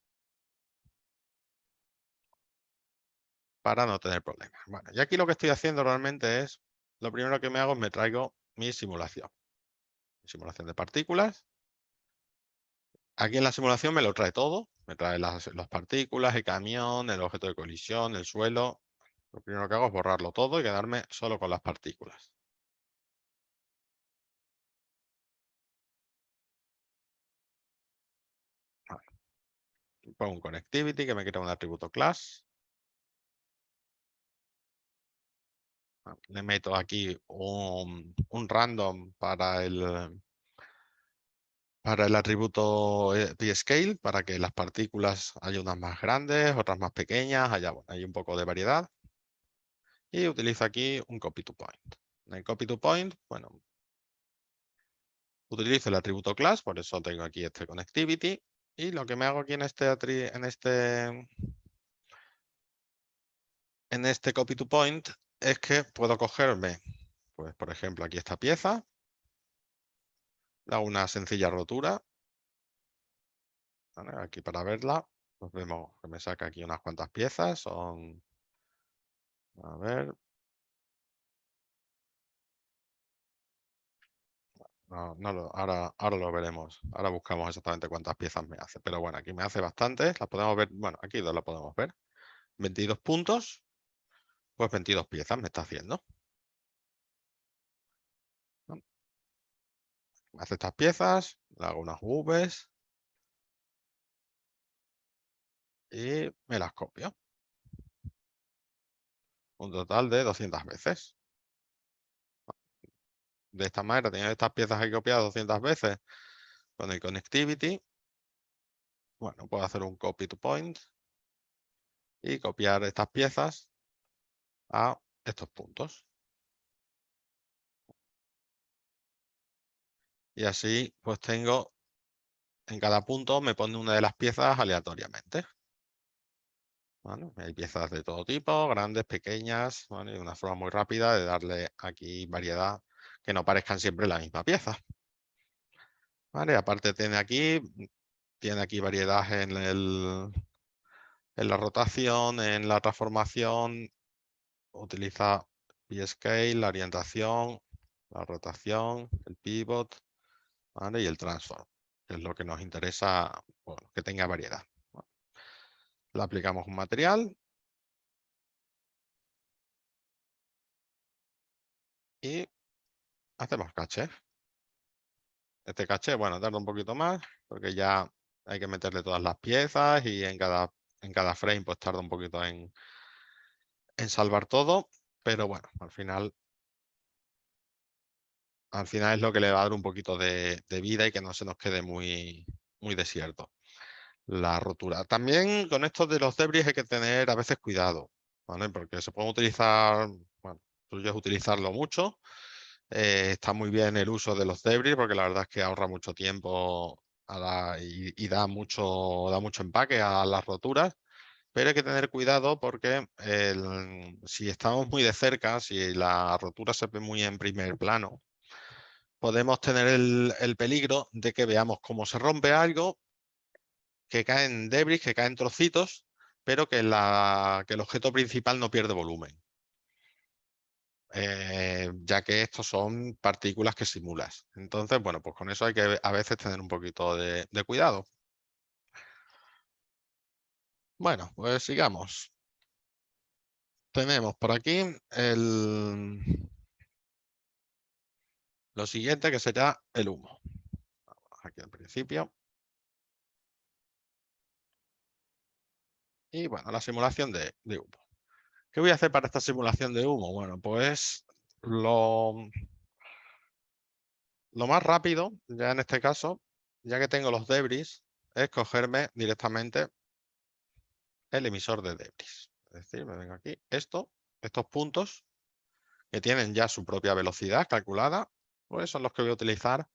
para no tener problemas. Bueno, y aquí lo que estoy haciendo realmente es, lo primero que me hago es me traigo mi simulación. Mi simulación de partículas. Aquí en la simulación me lo trae todo. Me trae las partículas, el camión, el objeto de colisión, el suelo. Lo primero que hago es borrarlo todo y quedarme solo con las partículas. Vale. Pongo un connectivity que me crea un atributo class. Le meto aquí un random para el atributo pscale, para que las partículas haya unas más grandes, otras más pequeñas, bueno, hay un poco de variedad. Y utilizo aquí un copy to point. En el copy to point, bueno, utilizo el atributo class, por eso tengo aquí este connectivity. Y lo que me hago aquí en este copy to point es que puedo cogerme, pues por ejemplo, aquí esta pieza, le hago una sencilla rotura. ¿Vale? Aquí para verla, pues vemos que me saca aquí unas cuantas piezas. Son, a ver, ahora lo veremos. Ahora buscamos exactamente cuántas piezas me hace. Pero bueno, aquí me hace bastantes. Las podemos ver. Bueno, aquí dos las podemos ver. 22 puntos. Pues 22 piezas me está haciendo. ¿No? Me hace estas piezas. Le hago unas Vs. Y me las copio. Un total de 200 veces. De esta manera, teniendo estas piezas aquí copiadas 200 veces con el connectivity, bueno, puedo hacer un copy to point y copiar estas piezas a estos puntos. Y así pues tengo, en cada punto me pone una de las piezas aleatoriamente. ¿Vale? Hay piezas de todo tipo, grandes, pequeñas, ¿vale? Y una forma muy rápida de darle aquí variedad, que no parezcan siempre la misma pieza. ¿Vale? Aparte tiene aquí variedad en la rotación, en la transformación. Utiliza P-Scale, la orientación, la rotación, el pivot, ¿vale? Y el transform, que es lo que nos interesa, bueno, que tenga variedad. ¿Vale? Le aplicamos un material y hacemos caché. Este caché, bueno, tarda un poquito más porque ya hay que meterle todas las piezas y en cada frame pues tarda un poquito en salvar todo. pero bueno, al final es lo que le va a dar un poquito de vida y que no se nos quede muy, muy desierto la rotura. También con esto de los debris hay que tener a veces cuidado, ¿vale? Porque se pueden utilizar, bueno, suyo es utilizarlo mucho. Está muy bien el uso de los debris porque la verdad es que ahorra mucho tiempo y da mucho empaque a las roturas. Pero hay que tener cuidado porque si estamos muy de cerca, si la rotura se ve muy en primer plano, podemos tener el peligro de que veamos cómo se rompe algo, que caen debris, que caen trocitos, pero que el objeto principal no pierde volumen. Ya que estos son partículas que simulas. Entonces, bueno, pues con eso hay que a veces tener un poquito de cuidado. Bueno, pues sigamos. Tenemos por aquí lo siguiente, que será el humo. Vamos aquí al principio. Y bueno, la simulación de humo. ¿Qué voy a hacer para esta simulación de humo? Bueno, pues lo más rápido, ya en este caso, ya que tengo los debris, es cogerme directamente el emisor de debris. Es decir, me vengo aquí. Estos puntos que tienen ya su propia velocidad calculada, pues son los que voy a utilizar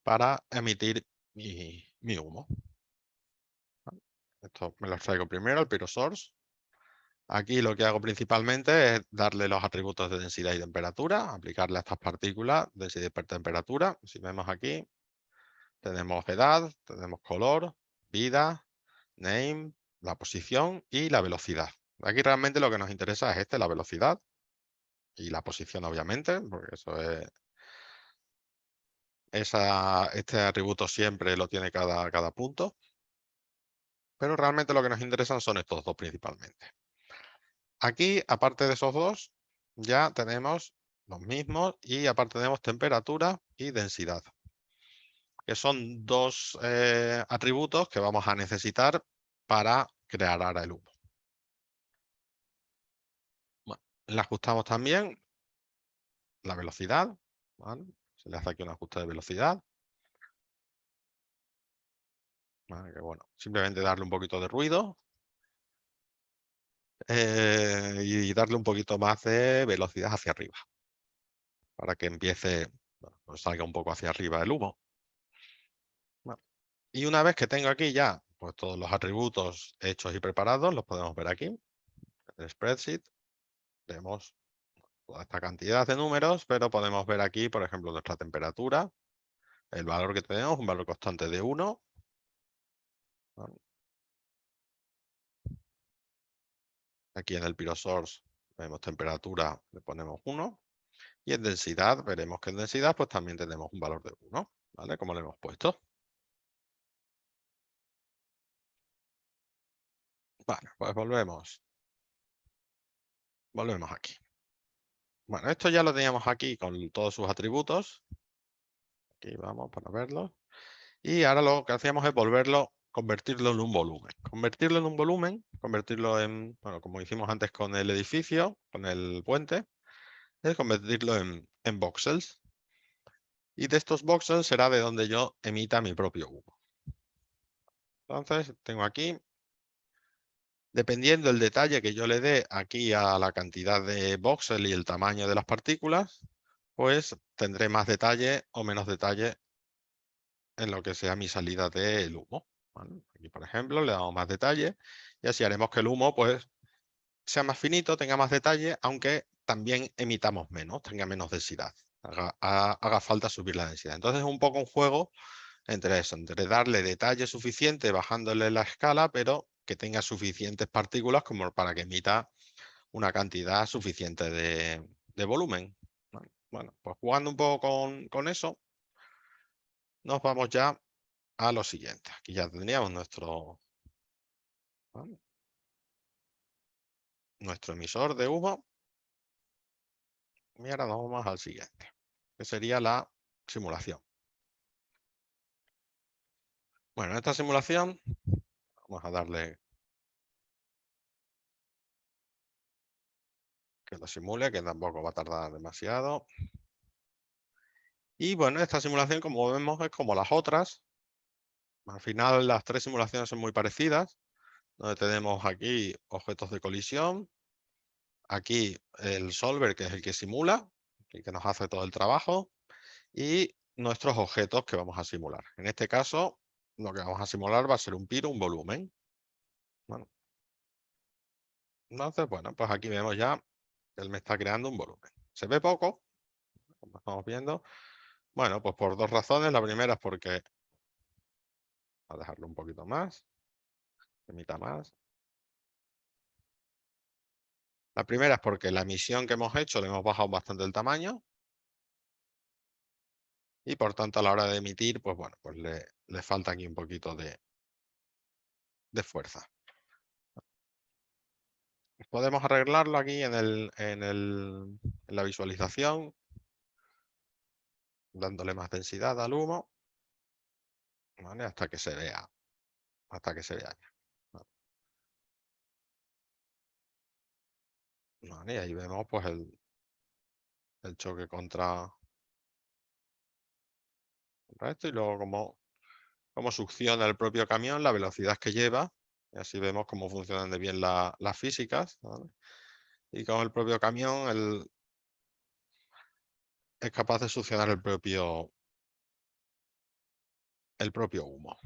para emitir mi humo. Esto me los traigo primero al PyroSource. Aquí lo que hago principalmente es darle los atributos de densidad y temperatura, aplicarle a estas partículas densidad y temperatura. Si vemos aquí, tenemos edad, tenemos color, vida, name, la posición y la velocidad. Aquí realmente lo que nos interesa es la velocidad y la posición, obviamente, porque eso es este atributo siempre lo tiene cada punto. Pero realmente lo que nos interesan son estos dos principalmente. Aquí, aparte de esos dos, ya tenemos los mismos y aparte tenemos temperatura y densidad, que son dos atributos que vamos a necesitar para crear ahora el humo. Bueno, le ajustamos también la velocidad, ¿vale? Se le hace aquí un ajuste de velocidad. ¿Vale? Que bueno, simplemente darle un poquito de ruido y darle un poquito más de velocidad hacia arriba, para que empiece, bueno, pues salga un poco hacia arriba el humo. Bueno, y una vez que tengo aquí ya pues todos los atributos hechos y preparados, los podemos ver aquí, en el spreadsheet. Tenemos toda esta cantidad de números, pero podemos ver aquí, por ejemplo, nuestra temperatura, el valor que tenemos, un valor constante de 1. ¿Vale? Aquí en el PyroSource vemos temperatura, le ponemos 1. Y en densidad, veremos que en densidad pues también tenemos un valor de 1, ¿vale? Como le hemos puesto. Vale, pues volvemos aquí. Bueno, esto ya lo teníamos aquí con todos sus atributos. Aquí vamos para verlo. Y ahora lo que hacíamos es convertirlo en un volumen. Convertirlo en un volumen, convertirlo en, bueno, como hicimos antes con el edificio, con el puente, es convertirlo en voxels. Y de estos voxels será de donde yo emita mi propio humo. Entonces, tengo aquí, dependiendo del detalle que yo le dé aquí a la cantidad de voxels y el tamaño de las partículas, pues tendré más detalle o menos detalle en lo que sea mi salida del humo. ¿Vale? Aquí, por ejemplo, le damos más detalle y así haremos que el humo pues, sea más finito, tenga más detalle, aunque también emitamos menos, tenga menos densidad. Haga falta subir la densidad. Entonces es un poco un juego entre eso, entre darle detalle suficiente bajándole la escala, pero que tenga suficientes partículas como para que emita una cantidad suficiente de volumen. ¿Vale? Bueno, pues jugando un poco con eso, nos vamos ya a lo siguiente. Aquí ya tendríamos ¿vale? Nuestro emisor de humo. Y ahora nos vamos al siguiente, que sería la simulación. Bueno, en esta simulación vamos a darle que lo simule, que tampoco va a tardar demasiado. Y bueno, esta simulación, como vemos, es como las otras. Al final, las tres simulaciones son muy parecidas, donde tenemos aquí objetos de colisión, aquí el solver, que es el que simula, el que nos hace todo el trabajo, y nuestros objetos que vamos a simular. En este caso, lo que vamos a simular va a ser un piro, un volumen. Bueno, entonces, bueno, pues aquí vemos ya que él me está creando un volumen. Se ve poco, como estamos viendo. Bueno, pues por dos razones. La primera es porque, a dejarlo un poquito más, mitad más. La primera es porque la emisión que hemos hecho le hemos bajado bastante el tamaño. Y por tanto, a la hora de emitir, pues bueno, pues le falta aquí un poquito de fuerza. Podemos arreglarlo aquí en la visualización, dándole más densidad al humo, ¿vale? Hasta que se vea ya. ¿Vale? Y ahí vemos pues el choque contra esto, y luego cómo succiona el propio camión, la velocidad que lleva, y así vemos cómo funcionan de bien las físicas, ¿vale? Y con el propio camión es capaz de succionar el propio humo.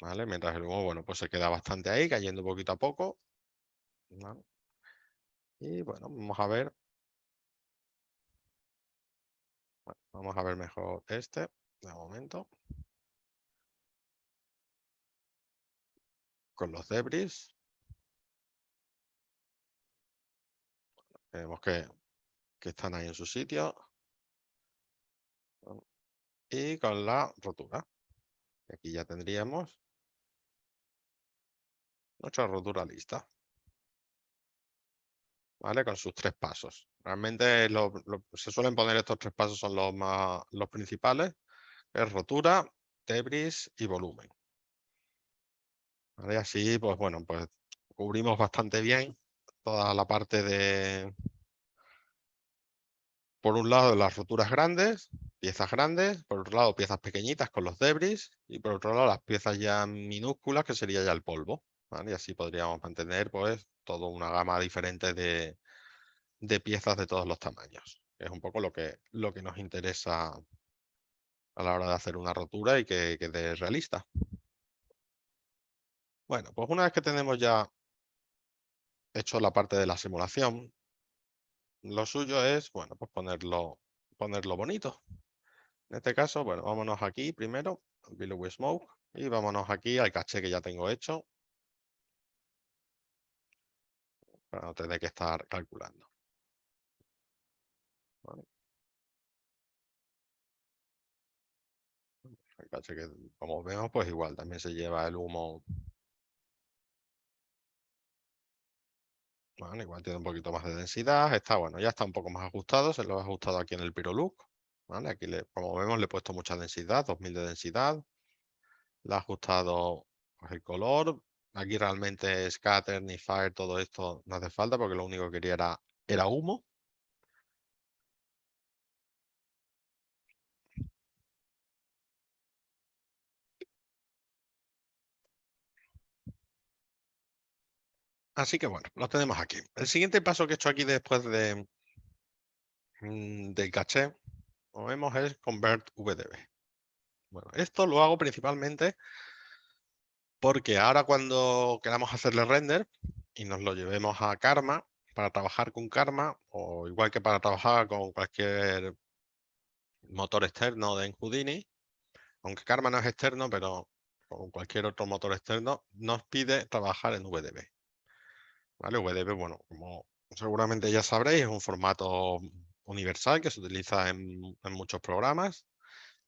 ¿Vale? Mientras el humo, bueno, pues se queda bastante ahí, cayendo poquito a poco, ¿vale? Y bueno, vamos a ver mejor este, de momento, con los debris. Vemos que están ahí en su sitio. ¿Vale? Y con la rotura. Aquí ya tendríamos nuestra rotura lista, ¿vale? Con sus tres pasos. Realmente se suelen poner estos tres pasos, son los principales. Es rotura, debris y volumen. ¿Vale? Así, pues bueno, pues cubrimos bastante bien toda la parte de, por un lado, las roturas grandes, piezas grandes, por otro lado, piezas pequeñitas con los debris, y por otro lado, las piezas ya minúsculas, que sería ya el polvo, ¿vale? Y así podríamos mantener, pues, toda una gama diferente de piezas de todos los tamaños. Es un poco lo que nos interesa a la hora de hacer una rotura y que quede realista. Bueno, pues una vez que tenemos ya hecho la parte de la simulación, lo suyo es, bueno, pues ponerlo bonito. En este caso, bueno, vámonos aquí primero, al Billowy Smoke, y vámonos aquí al caché que ya tengo hecho, para no tener que estar calculando. ¿Vale? El caché que, como vemos, pues igual también se lleva el humo. Bueno, igual tiene un poquito más de densidad. Está bueno, ya está un poco más ajustado. Se lo he ajustado aquí en el Pyrolook. ¿Vale? Aquí, como vemos, le he puesto mucha densidad, 2000 de densidad. Le he ajustado pues, el color. Aquí realmente scatter ni fire, todo esto no hace falta porque lo único que quería era humo. Así que bueno, lo tenemos aquí. El siguiente paso que he hecho aquí después del caché, como vemos, es Convert VDB. Bueno, esto lo hago principalmente porque ahora cuando queramos hacerle render y nos lo llevemos a Karma, para trabajar con Karma, o igual que para trabajar con cualquier motor externo de Houdini, aunque Karma no es externo, pero con cualquier otro motor externo, nos pide trabajar en VDB. ¿Vale? VDB, bueno, como seguramente ya sabréis, es un formato universal que se utiliza en muchos programas,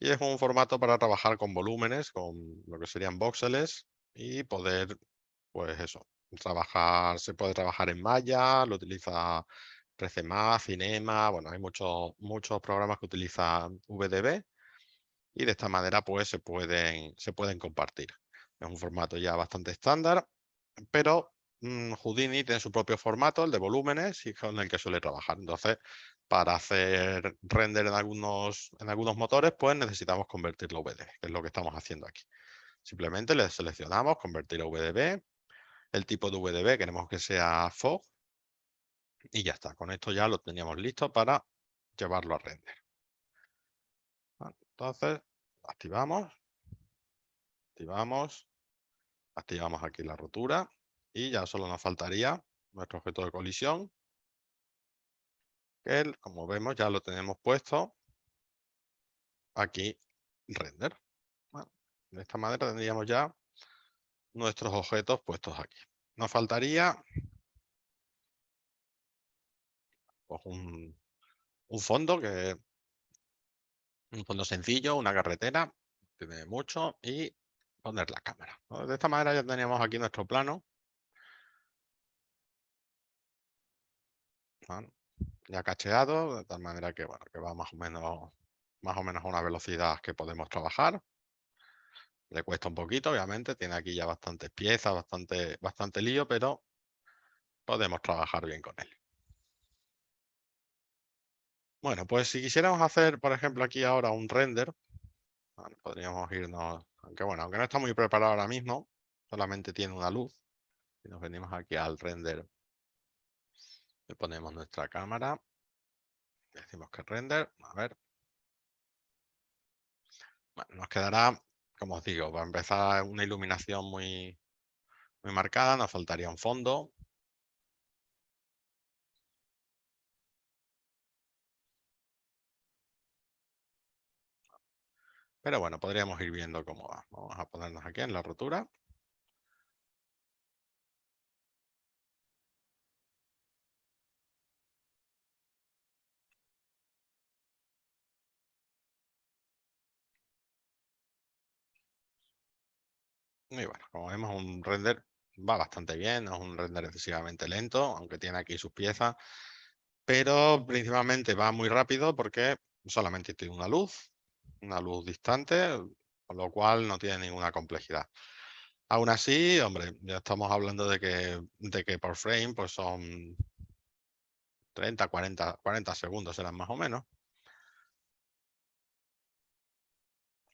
y es un formato para trabajar con volúmenes, con lo que serían voxeles, y poder, pues eso, se puede trabajar en Maya, lo utiliza 13 Cinema, bueno, hay muchos programas que utilizan VDB. y de esta manera pues se pueden compartir. Es un formato ya bastante estándar, pero Houdini tiene su propio formato, el de volúmenes, y con el que suele trabajar. Entonces, para hacer render en algunos motores, pues necesitamos convertirlo a VDB, que es lo que estamos haciendo aquí. Simplemente le seleccionamos convertir a VDB, el tipo de VDB queremos que sea FOG, y ya está. Con esto ya lo teníamos listo para llevarlo a render. Vale, entonces, activamos, activamos aquí la rotura y ya solo nos faltaría nuestro objeto de colisión, que como vemos ya lo tenemos puesto aquí render. Bueno, de esta manera tendríamos ya nuestros objetos puestos aquí. Nos faltaría pues, un fondo, un fondo sencillo, una carretera, tiene mucho, y poner la cámara, ¿no? De esta manera ya teníamos aquí nuestro plano, ¿vale? Ya cacheado, de tal manera que, bueno, que va más o menos a una velocidad que podemos trabajar. Le cuesta un poquito, obviamente, tiene aquí ya bastantes piezas, bastante lío, pero podemos trabajar bien con él. Bueno, pues si quisiéramos hacer, por ejemplo, aquí ahora un render, vale, podríamos irnos, aunque no está muy preparado ahora mismo, solamente tiene una luz. Si nos venimos aquí al render, le ponemos nuestra cámara, decimos que render, a ver. Bueno, nos quedará, como os digo, para empezar una iluminación muy marcada, nos faltaría un fondo. Pero bueno, podríamos ir viendo cómo va. Vamos a ponernos aquí en la rotura. Y bueno, como vemos, un render va bastante bien, no es un render excesivamente lento, aunque tiene aquí sus piezas, pero principalmente va muy rápido porque solamente tiene una luz distante, con lo cual no tiene ninguna complejidad. Aún así, hombre, ya estamos hablando de que por frame pues son 30, 40 segundos serán más o menos.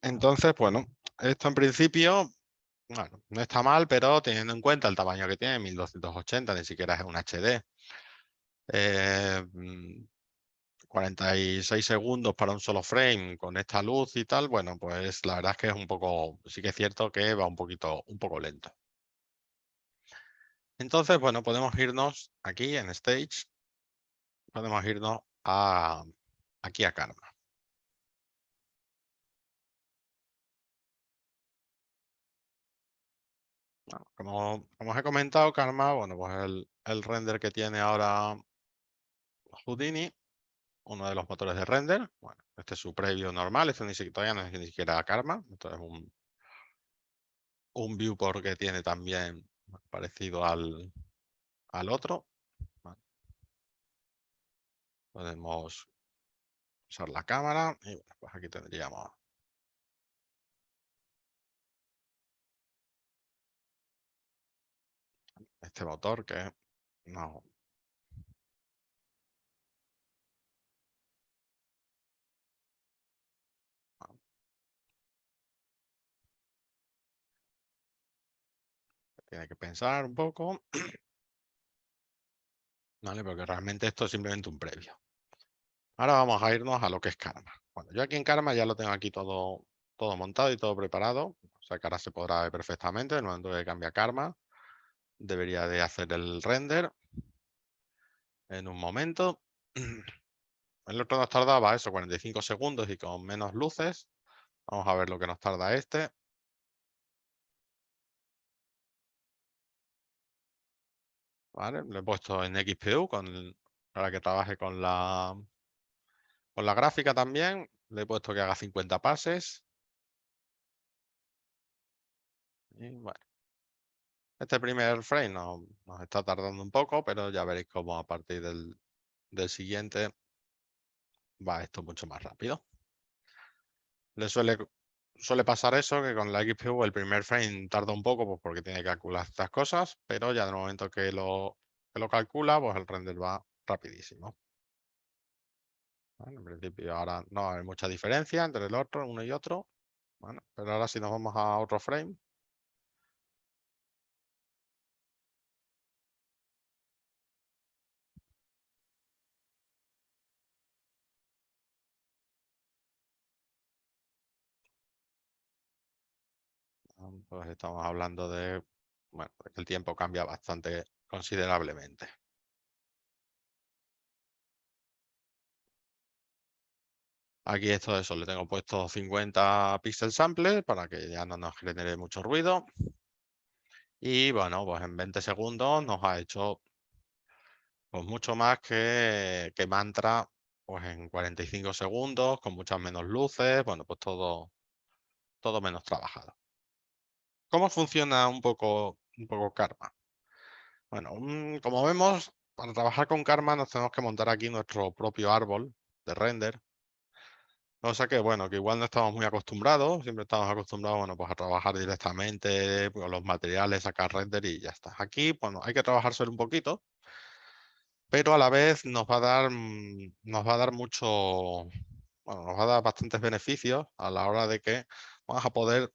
Entonces, bueno, esto en principio, bueno, no está mal, pero teniendo en cuenta el tamaño que tiene, 1280, ni siquiera es un HD. 46 segundos para un solo frame con esta luz y tal, bueno, pues la verdad es que es un poco, sí que es cierto que va un poco lento. Entonces, bueno, podemos irnos aquí en Stage, podemos irnos aquí a Karma. Bueno, como os he comentado, Karma, bueno, pues el render que tiene ahora Houdini, uno de los motores de render. Bueno, este es su previo normal, esto todavía no es ni siquiera Karma, esto es un viewport que tiene también parecido al otro. Vale. Podemos usar la cámara y bueno, pues aquí tendríamos este motor que no, tiene que pensar un poco, ¿vale? Porque realmente esto es simplemente un previo. Ahora vamos a irnos a lo que es Karma. Bueno, yo aquí en Karma ya lo tengo aquí todo montado y todo preparado. O sea que ahora se podrá ver perfectamente. En el momento que cambia Karma, debería de hacer el render en un momento. El otro nos tardaba eso, 45 segundos y con menos luces. Vamos a ver lo que nos tarda este. ¿Vale? Lo he puesto en XPU para que trabaje con la gráfica también. Le he puesto que haga 50 pases. Y bueno, este primer frame nos está tardando un poco, pero ya veréis cómo a partir del siguiente va esto mucho más rápido. Le suele pasar eso, que con la XPU el primer frame tarda un poco pues porque tiene que calcular estas cosas, pero ya en el momento que lo calcula, pues el render va rapidísimo. Bueno, en principio ahora no hay mucha diferencia entre el otro, uno y otro. Bueno, pero ahora si nos vamos a otro frame, pues estamos hablando de, bueno, de que el tiempo cambia bastante considerablemente. Aquí esto eso, le tengo puesto 50 píxeles sample para que ya no nos genere mucho ruido. Y bueno, pues en 20 segundos nos ha hecho pues mucho más que Mantra pues en 45 segundos, con muchas menos luces, bueno, pues todo menos trabajado. ¿Cómo funciona un poco Karma? Bueno, como vemos, para trabajar con Karma nos tenemos que montar aquí nuestro propio árbol de render. Cosa que, bueno, que igual no estamos muy acostumbrados, siempre estamos acostumbrados, bueno, pues a trabajar directamente con los materiales, sacar render y ya está. Aquí, bueno, hay que trabajar solo un poquito, pero a la vez nos va a dar mucho, bueno, nos va a dar bastantes beneficios a la hora de que vamos a poder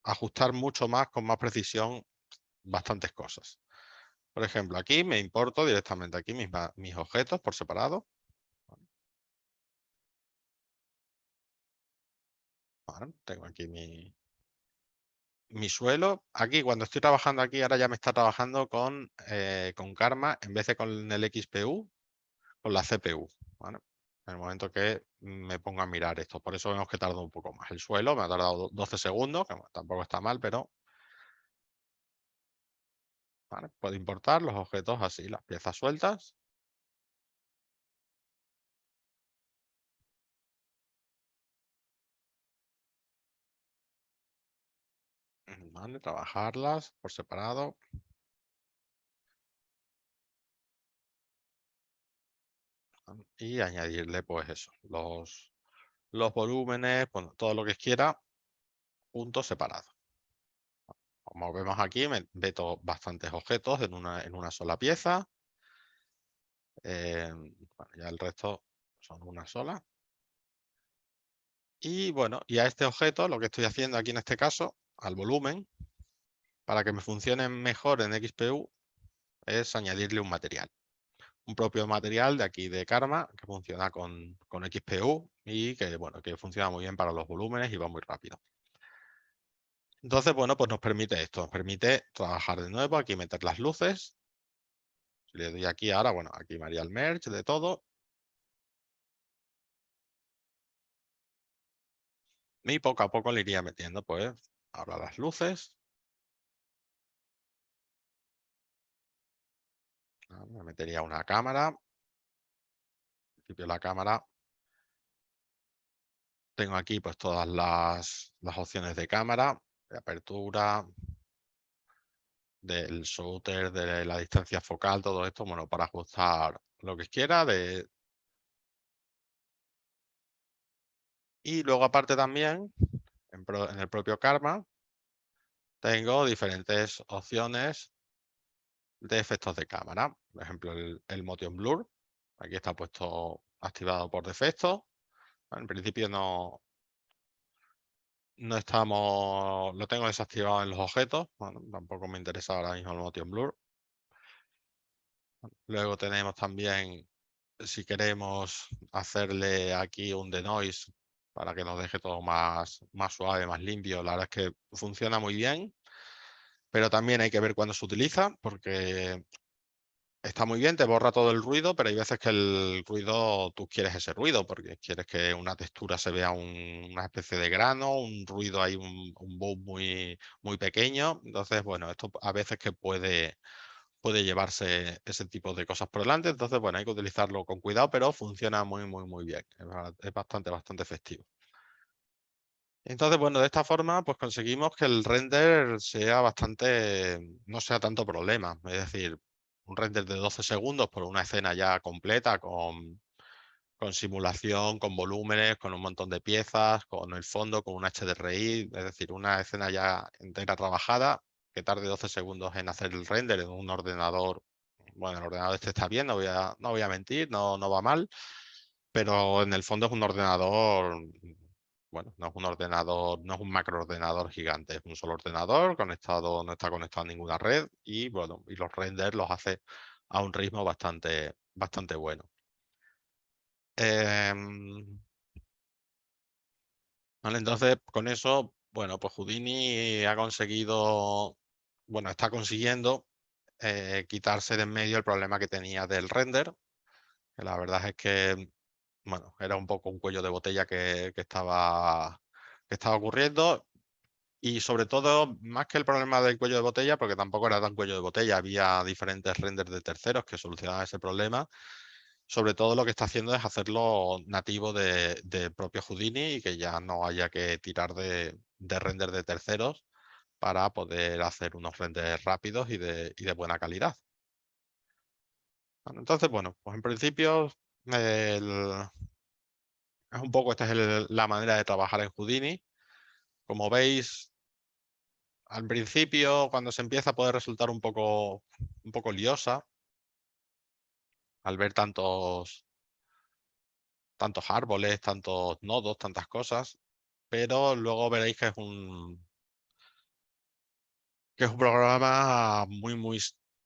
ajustar mucho más, con más precisión, bastantes cosas. Por ejemplo, aquí me importo directamente aquí mis objetos por separado. Bueno, tengo aquí mi suelo. Aquí, cuando estoy trabajando aquí, ahora ya me está trabajando con Karma en vez de con el XPU, con la CPU. ¿Vale? En el momento que me pongo a mirar esto. Por eso vemos que tarda un poco más. El suelo me ha tardado 12 segundos, que bueno, tampoco está mal, pero ¿vale? Puedo importar los objetos así, las piezas sueltas. ¿Vale? Trabajarlas por separado. ¿Vale? Y añadirle, pues eso, los volúmenes, bueno, todo lo que quiera, puntos separados. Como vemos aquí, me meto bastantes objetos en una sola pieza. Bueno, ya el resto son una sola. Y bueno, y a este objeto lo que estoy haciendo aquí en este caso, al volumen, para que me funcione mejor en XPU, es añadirle un material. Un propio material de aquí de Karma, que funciona con XPU y que, bueno, que funciona muy bien para los volúmenes y va muy rápido. Entonces, bueno, pues nos permite esto, nos permite trabajar de nuevo, aquí meter las luces. Si le doy aquí ahora, bueno, aquí me haría el merge de todo. Y poco a poco le iría metiendo, pues, ahora las luces. Me metería una cámara. En principio la cámara. Tengo aquí pues todas las opciones de cámara, de apertura, del shutter, de la distancia focal, todo esto, bueno, para ajustar lo que quiera. Y luego aparte también, en el propio Karma, tengo diferentes opciones de efectos de cámara. Por ejemplo, el Motion Blur. Aquí está puesto activado por defecto. En principio no estamos, lo tengo desactivado en los objetos. Bueno, tampoco me interesa ahora mismo el Motion Blur. Luego tenemos también, si queremos hacerle aquí un denoise para que nos deje todo más suave, más limpio. La verdad es que funciona muy bien, pero también hay que ver cuándo se utiliza, porque está muy bien, te borra todo el ruido, pero hay veces que el ruido, tú quieres ese ruido, porque quieres que una textura se vea una especie de grano, un ruido ahí, un boom muy pequeño. Entonces, bueno, esto a veces que puede llevarse ese tipo de cosas por delante. Entonces, bueno, hay que utilizarlo con cuidado, pero funciona muy bien. Es bastante efectivo. Entonces, bueno, de esta forma, pues conseguimos que el render sea no sea tanto problema. Es decir, un render de 12 segundos por una escena ya completa con simulación, con volúmenes, con un montón de piezas, con el fondo, con un HDRI, es decir, una escena ya entera trabajada que tarde 12 segundos en hacer el render en un ordenador. Bueno, el ordenador este está bien, no voy a mentir, no va mal, pero en el fondo es un ordenador, bueno, no es un ordenador, no es un macroordenador gigante, es un solo ordenador conectado, no está conectado a ninguna red y bueno, y los renders los hace a un ritmo bastante bueno. Vale, entonces, con eso, bueno, pues Houdini ha conseguido, bueno, está consiguiendo quitarse de en medio el problema que tenía del render, que la verdad es que, bueno, era un poco un cuello de botella que estaba ocurriendo. Y sobre todo, más que el problema del cuello de botella, porque tampoco era tan cuello de botella, había diferentes renders de terceros que solucionaban ese problema. Sobre todo lo que está haciendo es hacerlo nativo de propio Houdini y que ya no haya que tirar de render de terceros para poder hacer unos renders rápidos y de buena calidad. Entonces, bueno, pues en principio es un poco esta es la manera de trabajar en Houdini. Como veis, al principio, cuando se empieza, puede resultar un poco liosa al ver tantos árboles, tantos nodos, tantas cosas, pero luego veréis que es un programa muy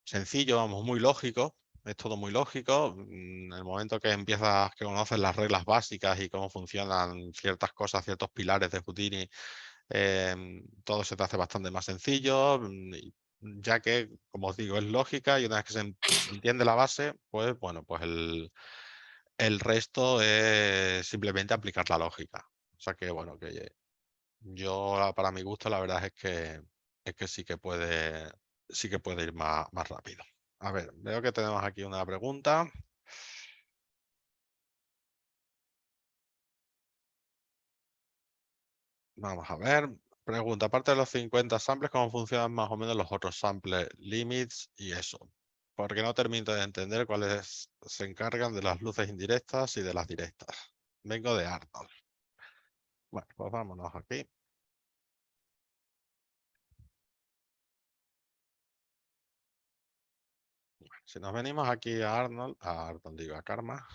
sencillo, vamos, muy lógico. Es todo muy lógico. En el momento que empiezas, que conoces las reglas básicas y cómo funcionan ciertas cosas, ciertos pilares de Houdini, todo se te hace bastante más sencillo, ya que, como os digo, es lógica y una vez que se entiende la base, pues bueno, pues el resto es simplemente aplicar la lógica. O sea que, bueno, que yo, para mi gusto, la verdad es que sí que puede ir más rápido. A ver, veo que tenemos aquí una pregunta. Vamos a ver. Pregunta, aparte de los 50 samples, ¿cómo funcionan más o menos los otros sample limits y eso? Porque no termino de entender cuáles se encargan de las luces indirectas y de las directas. Vengo de Arnold. Bueno, pues vámonos aquí. Si nos venimos aquí a Arnold digo, a Karma.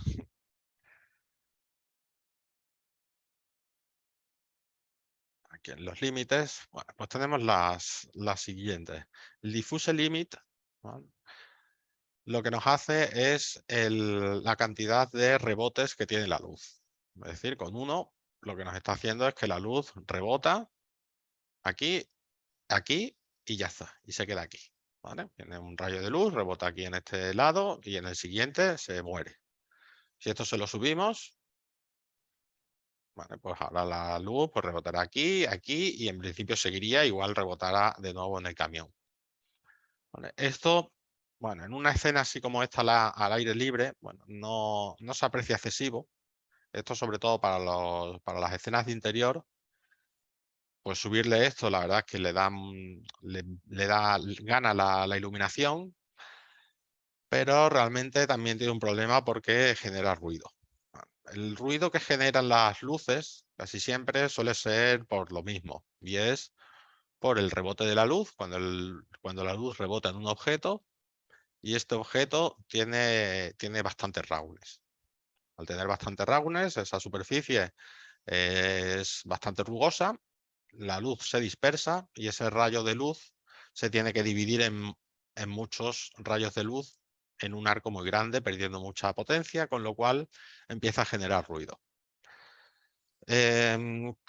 Aquí en los límites, bueno, pues tenemos las siguientes. El diffuse limit, ¿vale? Lo que nos hace es la cantidad de rebotes que tiene la luz. Es decir, con uno lo que nos está haciendo es que la luz rebota aquí, aquí y ya está. Y se queda aquí. ¿Vale? Tiene un rayo de luz, rebota aquí en este lado y en el siguiente se muere. Si esto se lo subimos, vale, pues ahora la luz pues rebotará aquí, aquí y en principio seguiría, igual rebotará de nuevo en el camión. ¿Vale? Esto, bueno, en una escena así como esta al aire libre, bueno, no se aprecia excesivo. Esto sobre todo para las escenas de interior, pues subirle esto, la verdad es que gana la iluminación, pero realmente también tiene un problema porque genera ruido. El ruido que generan las luces casi siempre suele ser por lo mismo, y es por el rebote de la luz, cuando la luz rebota en un objeto, y este objeto tiene bastantes ráules. Al tener bastantes ráules, esa superficie es bastante rugosa, la luz se dispersa y ese rayo de luz se tiene que dividir en muchos rayos de luz en un arco muy grande, perdiendo mucha potencia, con lo cual empieza a generar ruido.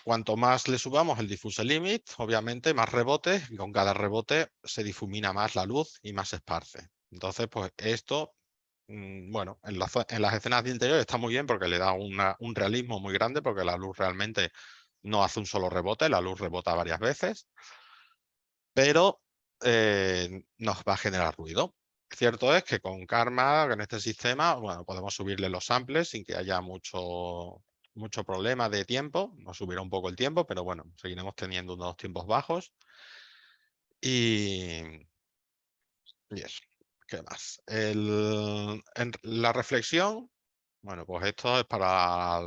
Cuanto más le subamos el diffuse limit, obviamente más rebote, y con cada rebote se difumina más la luz y más se esparce. Entonces, pues esto, bueno, en las escenas de interior está muy bien porque le da un realismo muy grande, porque la luz realmente no hace un solo rebote, la luz rebota varias veces, pero nos va a generar ruido. Cierto es que con Karma, en este sistema, bueno, podemos subirle los samples sin que haya mucho problema de tiempo. Nos subirá un poco el tiempo, pero bueno, seguiremos teniendo unos tiempos bajos. Y eso. ¿Qué más? En la reflexión, Bueno, pues esto es para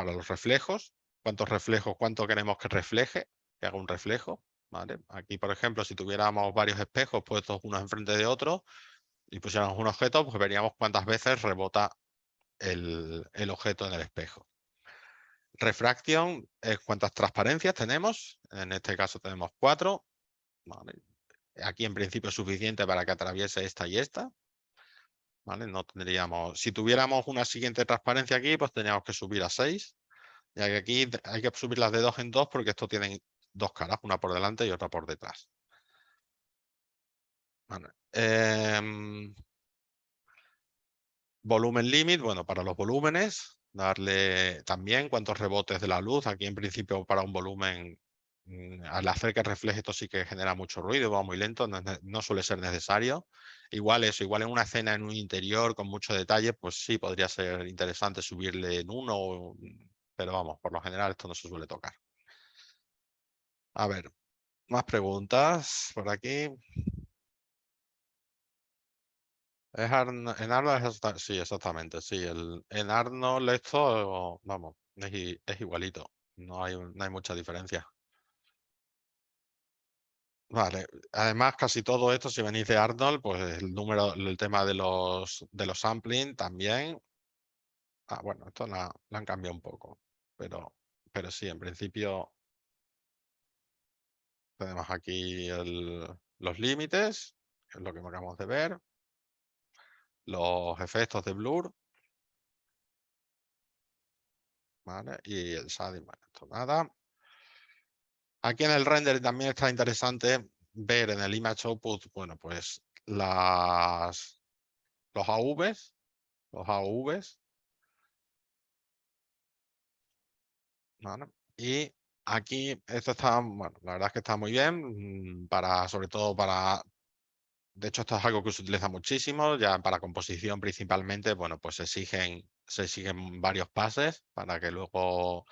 los reflejos. ¿Cuántos reflejos, cuánto queremos que refleje? Que haga un reflejo. ¿Vale? Aquí, por ejemplo, si tuviéramos varios espejos puestos unos enfrente de otros y pusiéramos un objeto, pues veríamos cuántas veces rebota el objeto en el espejo. Refracción es cuántas transparencias tenemos. En este caso tenemos 4. ¿Vale? Aquí en principio es suficiente para que atraviese esta y esta. ¿Vale? No tendríamos, si tuviéramos una siguiente transparencia aquí, pues tendríamos que subir a 6. Ya que aquí hay que subirlas de 2 en 2 porque esto tiene 2 caras, una por delante y otra por detrás. Vale. Volumen limit, bueno, para los volúmenes, darle también cuántos rebotes de la luz. Aquí en principio para un volumen, al hacer que refleje esto sí que genera mucho ruido, va muy lento, no suele ser necesario. Igual eso, igual en una escena en un interior con mucho detalle, pues sí podría ser interesante subirle en uno, pero vamos, por lo general esto no se suele tocar. A ver, más preguntas por aquí. En Arnold sí, exactamente, sí. En Arnold esto, vamos, es igualito. No hay mucha diferencia. Vale, además casi todo esto, si venís de Arnold, pues el tema de los sampling también. Bueno, esto lo han cambiado un poco, pero sí, en principio tenemos aquí los límites, que es lo que acabamos de ver, los efectos de blur, ¿vale? Y el shading, bueno, esto nada. Aquí en el render también está interesante ver en el image output, bueno, pues los AVs, ¿vale? Y aquí esto está, bueno, la verdad es que está muy bien, sobre todo de hecho esto es algo que se utiliza muchísimo, ya para composición principalmente, bueno, pues se exigen varios pases para que luego,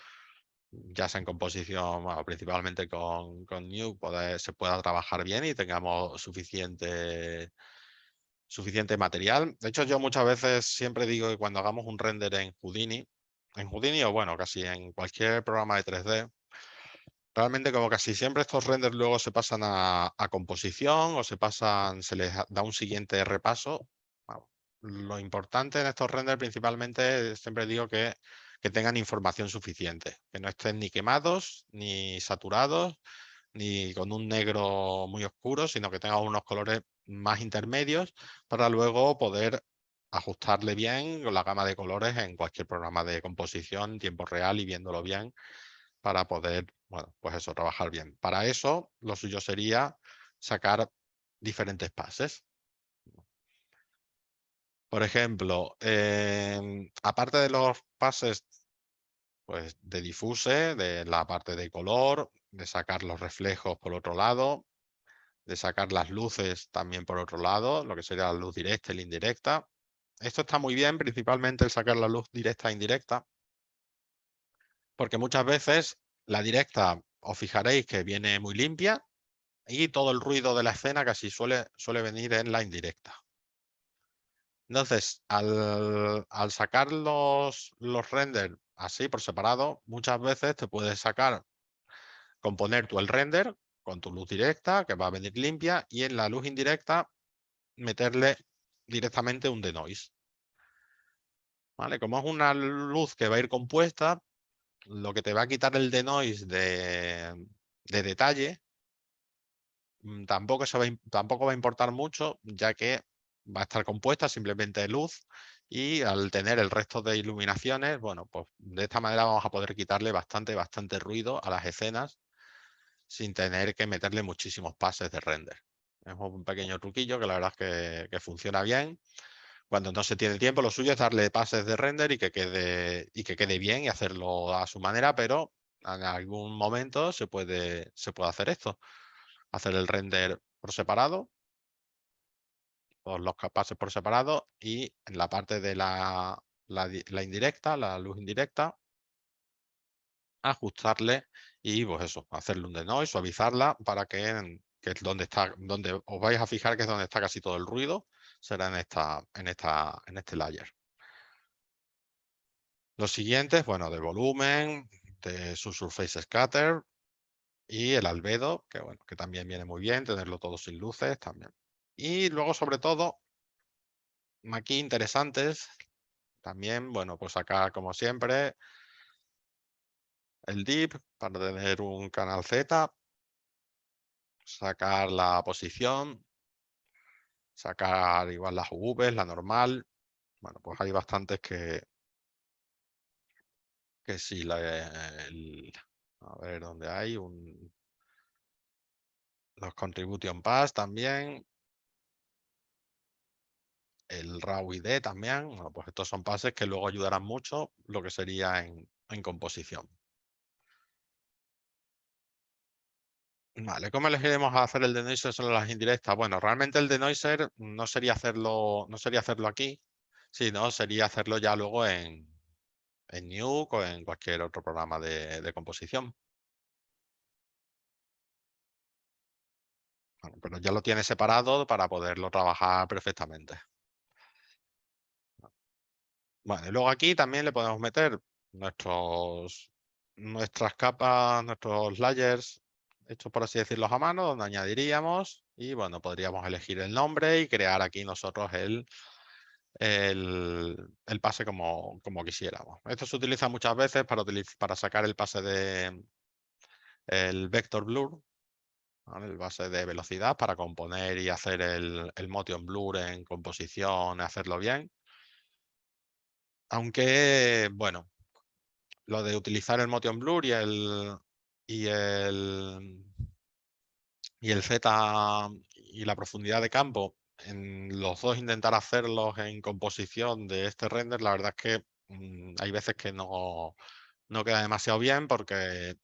ya sea en composición, bueno, principalmente con New, se pueda trabajar bien y tengamos suficiente material. De hecho, yo muchas veces siempre digo que cuando hagamos un render en Houdini o bueno, casi en cualquier programa de 3D, realmente como casi siempre estos renders luego se pasan a composición o se les da un siguiente repaso. Bueno, lo importante en estos renders principalmente, siempre digo que tengan información suficiente, que no estén ni quemados, ni saturados, ni con un negro muy oscuro, sino que tengan unos colores más intermedios para luego poder ajustarle bien la gama de colores en cualquier programa de composición en tiempo real y viéndolo bien para poder, bueno, pues eso, trabajar bien. Para eso, lo suyo sería sacar diferentes pases. Por ejemplo, aparte de los pases pues, de diffuse, de la parte de color, de sacar los reflejos por otro lado, de sacar las luces también por otro lado, lo que sería la luz directa y la indirecta. Esto está muy bien, principalmente el sacar la luz directa e indirecta, porque muchas veces la directa os fijaréis que viene muy limpia y todo el ruido de la escena casi suele venir en la indirecta. Entonces, al sacar los renders así por separado, muchas veces te puedes componer tú el render con tu luz directa, que va a venir limpia, y en la luz indirecta meterle directamente un denoise. ¿Vale? Como es una luz que va a ir compuesta, lo que te va a quitar el denoise de detalle tampoco va a importar mucho, ya que va a estar compuesta simplemente de luz y al tener el resto de iluminaciones, bueno, pues de esta manera vamos a poder quitarle bastante ruido a las escenas sin tener que meterle muchísimos pases de render. Es un pequeño truquillo que la verdad es que funciona bien. Cuando no se tiene tiempo, lo suyo es darle pases de render y que quede bien y hacerlo a su manera, pero en algún momento se puede hacer esto. Hacer el render por separado, o los pases por separado, y en la parte de la indirecta, la luz indirecta, ajustarle y pues eso, hacerle un denoise, suavizarla para que que es donde os vais a fijar que es donde está casi todo el ruido, será en este layer. Los siguientes, bueno, del volumen, de su surface scatter y el albedo, que bueno, que también viene muy bien, tenerlo todo sin luces también. Y luego, sobre todo, aquí interesantes, también, bueno, pues acá, como siempre, el dip para tener un canal Z, sacar la posición, sacar igual las UVs, la normal. Bueno, pues hay bastantes que sí, a ver dónde hay los contribution pass también, el raw ID también. Bueno, pues estos son pases que luego ayudarán mucho lo que sería en composición. Vale, ¿cómo elegiremos hacer el denoiser sobre las indirectas? Bueno, realmente el denoiser no sería hacerlo aquí, sino sería hacerlo ya luego en Nuke o en cualquier otro programa de composición. Bueno, pero ya lo tiene separado para poderlo trabajar perfectamente. Bueno, y luego aquí también le podemos meter nuestras capas, nuestros layers hechos, por así decirlo, a mano, donde añadiríamos y bueno, podríamos elegir el nombre y crear aquí nosotros el pase como quisiéramos. Esto se utiliza muchas veces para sacar el pase el vector blur, ¿vale? El base de velocidad para componer y hacer el motion blur en composición, hacerlo bien. Aunque, bueno, lo de utilizar el motion blur y el Z y la profundidad de campo, en los dos intentar hacerlos en composición de este render, la verdad es que hay veces que no queda demasiado bien porque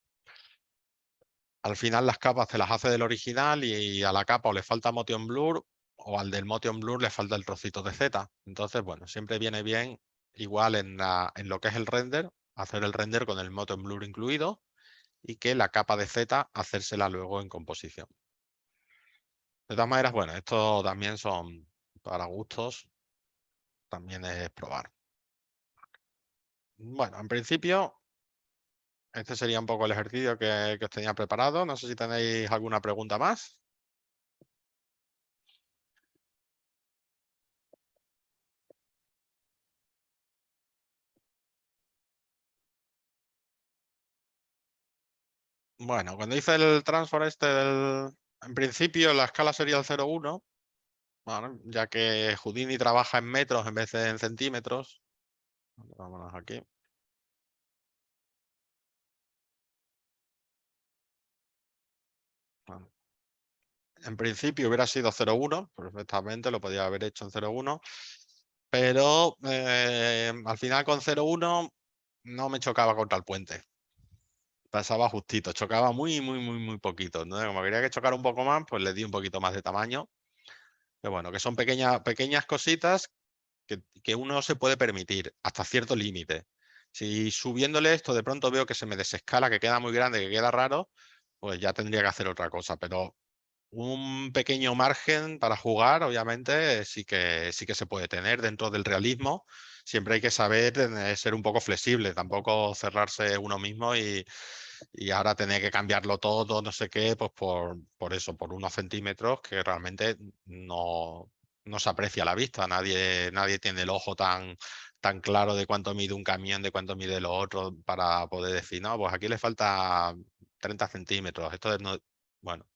al final las capas te las hace del original y a la capa o le falta motion blur o al del motion blur le falta el trocito de Z. Entonces, bueno, siempre viene bien igual en lo que es el render, hacer el render con el motion blur incluido y que la capa de Z hacérsela luego en composición. De todas maneras, bueno, esto también son para gustos, también es probar. Bueno, en principio, este sería un poco el ejercicio que os tenía preparado. No sé si tenéis alguna pregunta más. Bueno, cuando hice el transfer en principio la escala sería el 0,1, ¿vale? Ya que Houdini trabaja en metros en vez de en centímetros. Vámonos aquí. Vale. En principio hubiera sido 0,1, perfectamente, lo podía haber hecho en 0,1, pero al final con 0,1 no me chocaba contra el puente. Pasaba justito, chocaba muy, muy, muy, muy poquito. ¿No? Como quería que chocara un poco más, pues le di un poquito más de tamaño. Pero bueno, que son pequeñas cositas que uno se puede permitir hasta cierto límite. Si subiéndole esto de pronto veo que se me desescala, que queda muy grande, que queda raro, pues ya tendría que hacer otra cosa. Pero un pequeño margen para jugar, obviamente, sí que se puede tener dentro del realismo. Siempre hay que saber ser un poco flexible, tampoco cerrarse uno mismo y ahora tener que cambiarlo todo, no sé qué, pues por eso, por unos centímetros que realmente no se aprecia a la vista. Nadie tiene el ojo tan claro de cuánto mide un camión, de cuánto mide lo otro, para poder decir, no, pues aquí le falta 30 centímetros. Esto es bueno.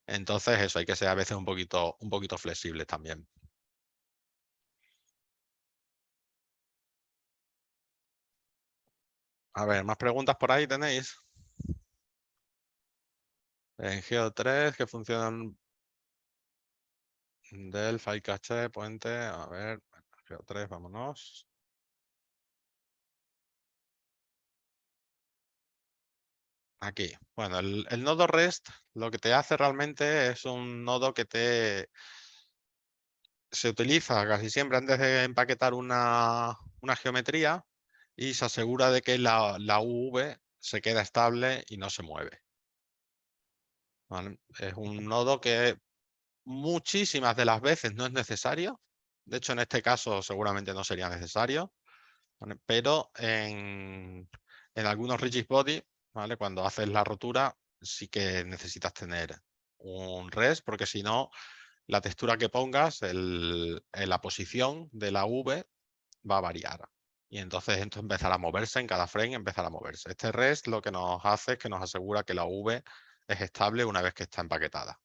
Entonces eso, hay que ser a veces un poquito flexibles también. A ver, ¿más preguntas por ahí tenéis? En Geo 3, que funcionan del file caché, puente, a ver, Geo 3, vámonos. Aquí, bueno, el nodo REST lo que te hace realmente es un nodo que se utiliza casi siempre antes de empaquetar una geometría y se asegura de que la UV se queda estable y no se mueve. ¿vale? Es un nodo que muchísimas de las veces no es necesario. De hecho, en este caso seguramente no sería necesario, ¿vale? Pero en algunos rigid body, ¿vale? Cuando haces la rotura, sí que necesitas tener un rest, porque si no, la textura que pongas, en la posición de la V va a variar. Y entonces esto empezará a moverse en cada frame, empezará a moverse. Este rest lo que nos hace es que nos asegura que la V es estable una vez que está empaquetada.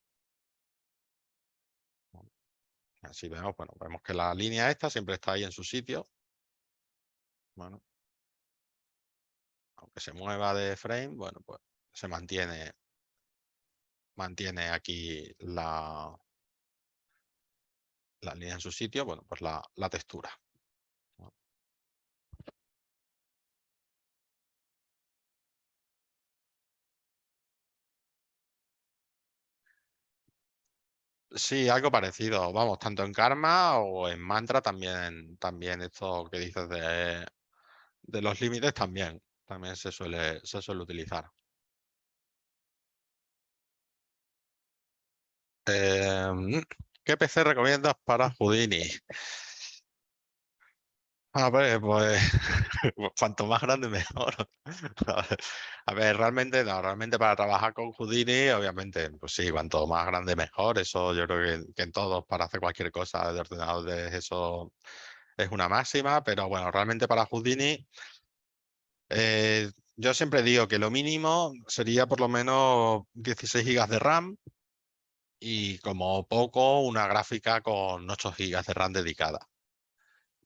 Así vemos, bueno, vemos que la línea esta siempre está ahí en su sitio. Bueno, aunque se mueva de frame, bueno, pues se mantiene aquí la línea en su sitio, bueno, pues la textura. Sí, algo parecido. Vamos, tanto en Karma o en Mantra también esto que dices de los límites también se suele utilizar. ¿Qué PC recomiendas para Houdini? A ver, pues cuanto más grande mejor. A ver, realmente no, realmente para trabajar con Houdini, obviamente, pues sí, cuanto más grande mejor. Eso yo creo que en todos, para hacer cualquier cosa de ordenadores, eso es una máxima. Pero bueno, realmente para Houdini, yo siempre digo que lo mínimo sería por lo menos 16 gigas de RAM y como poco una gráfica con 8 gigas de RAM dedicada.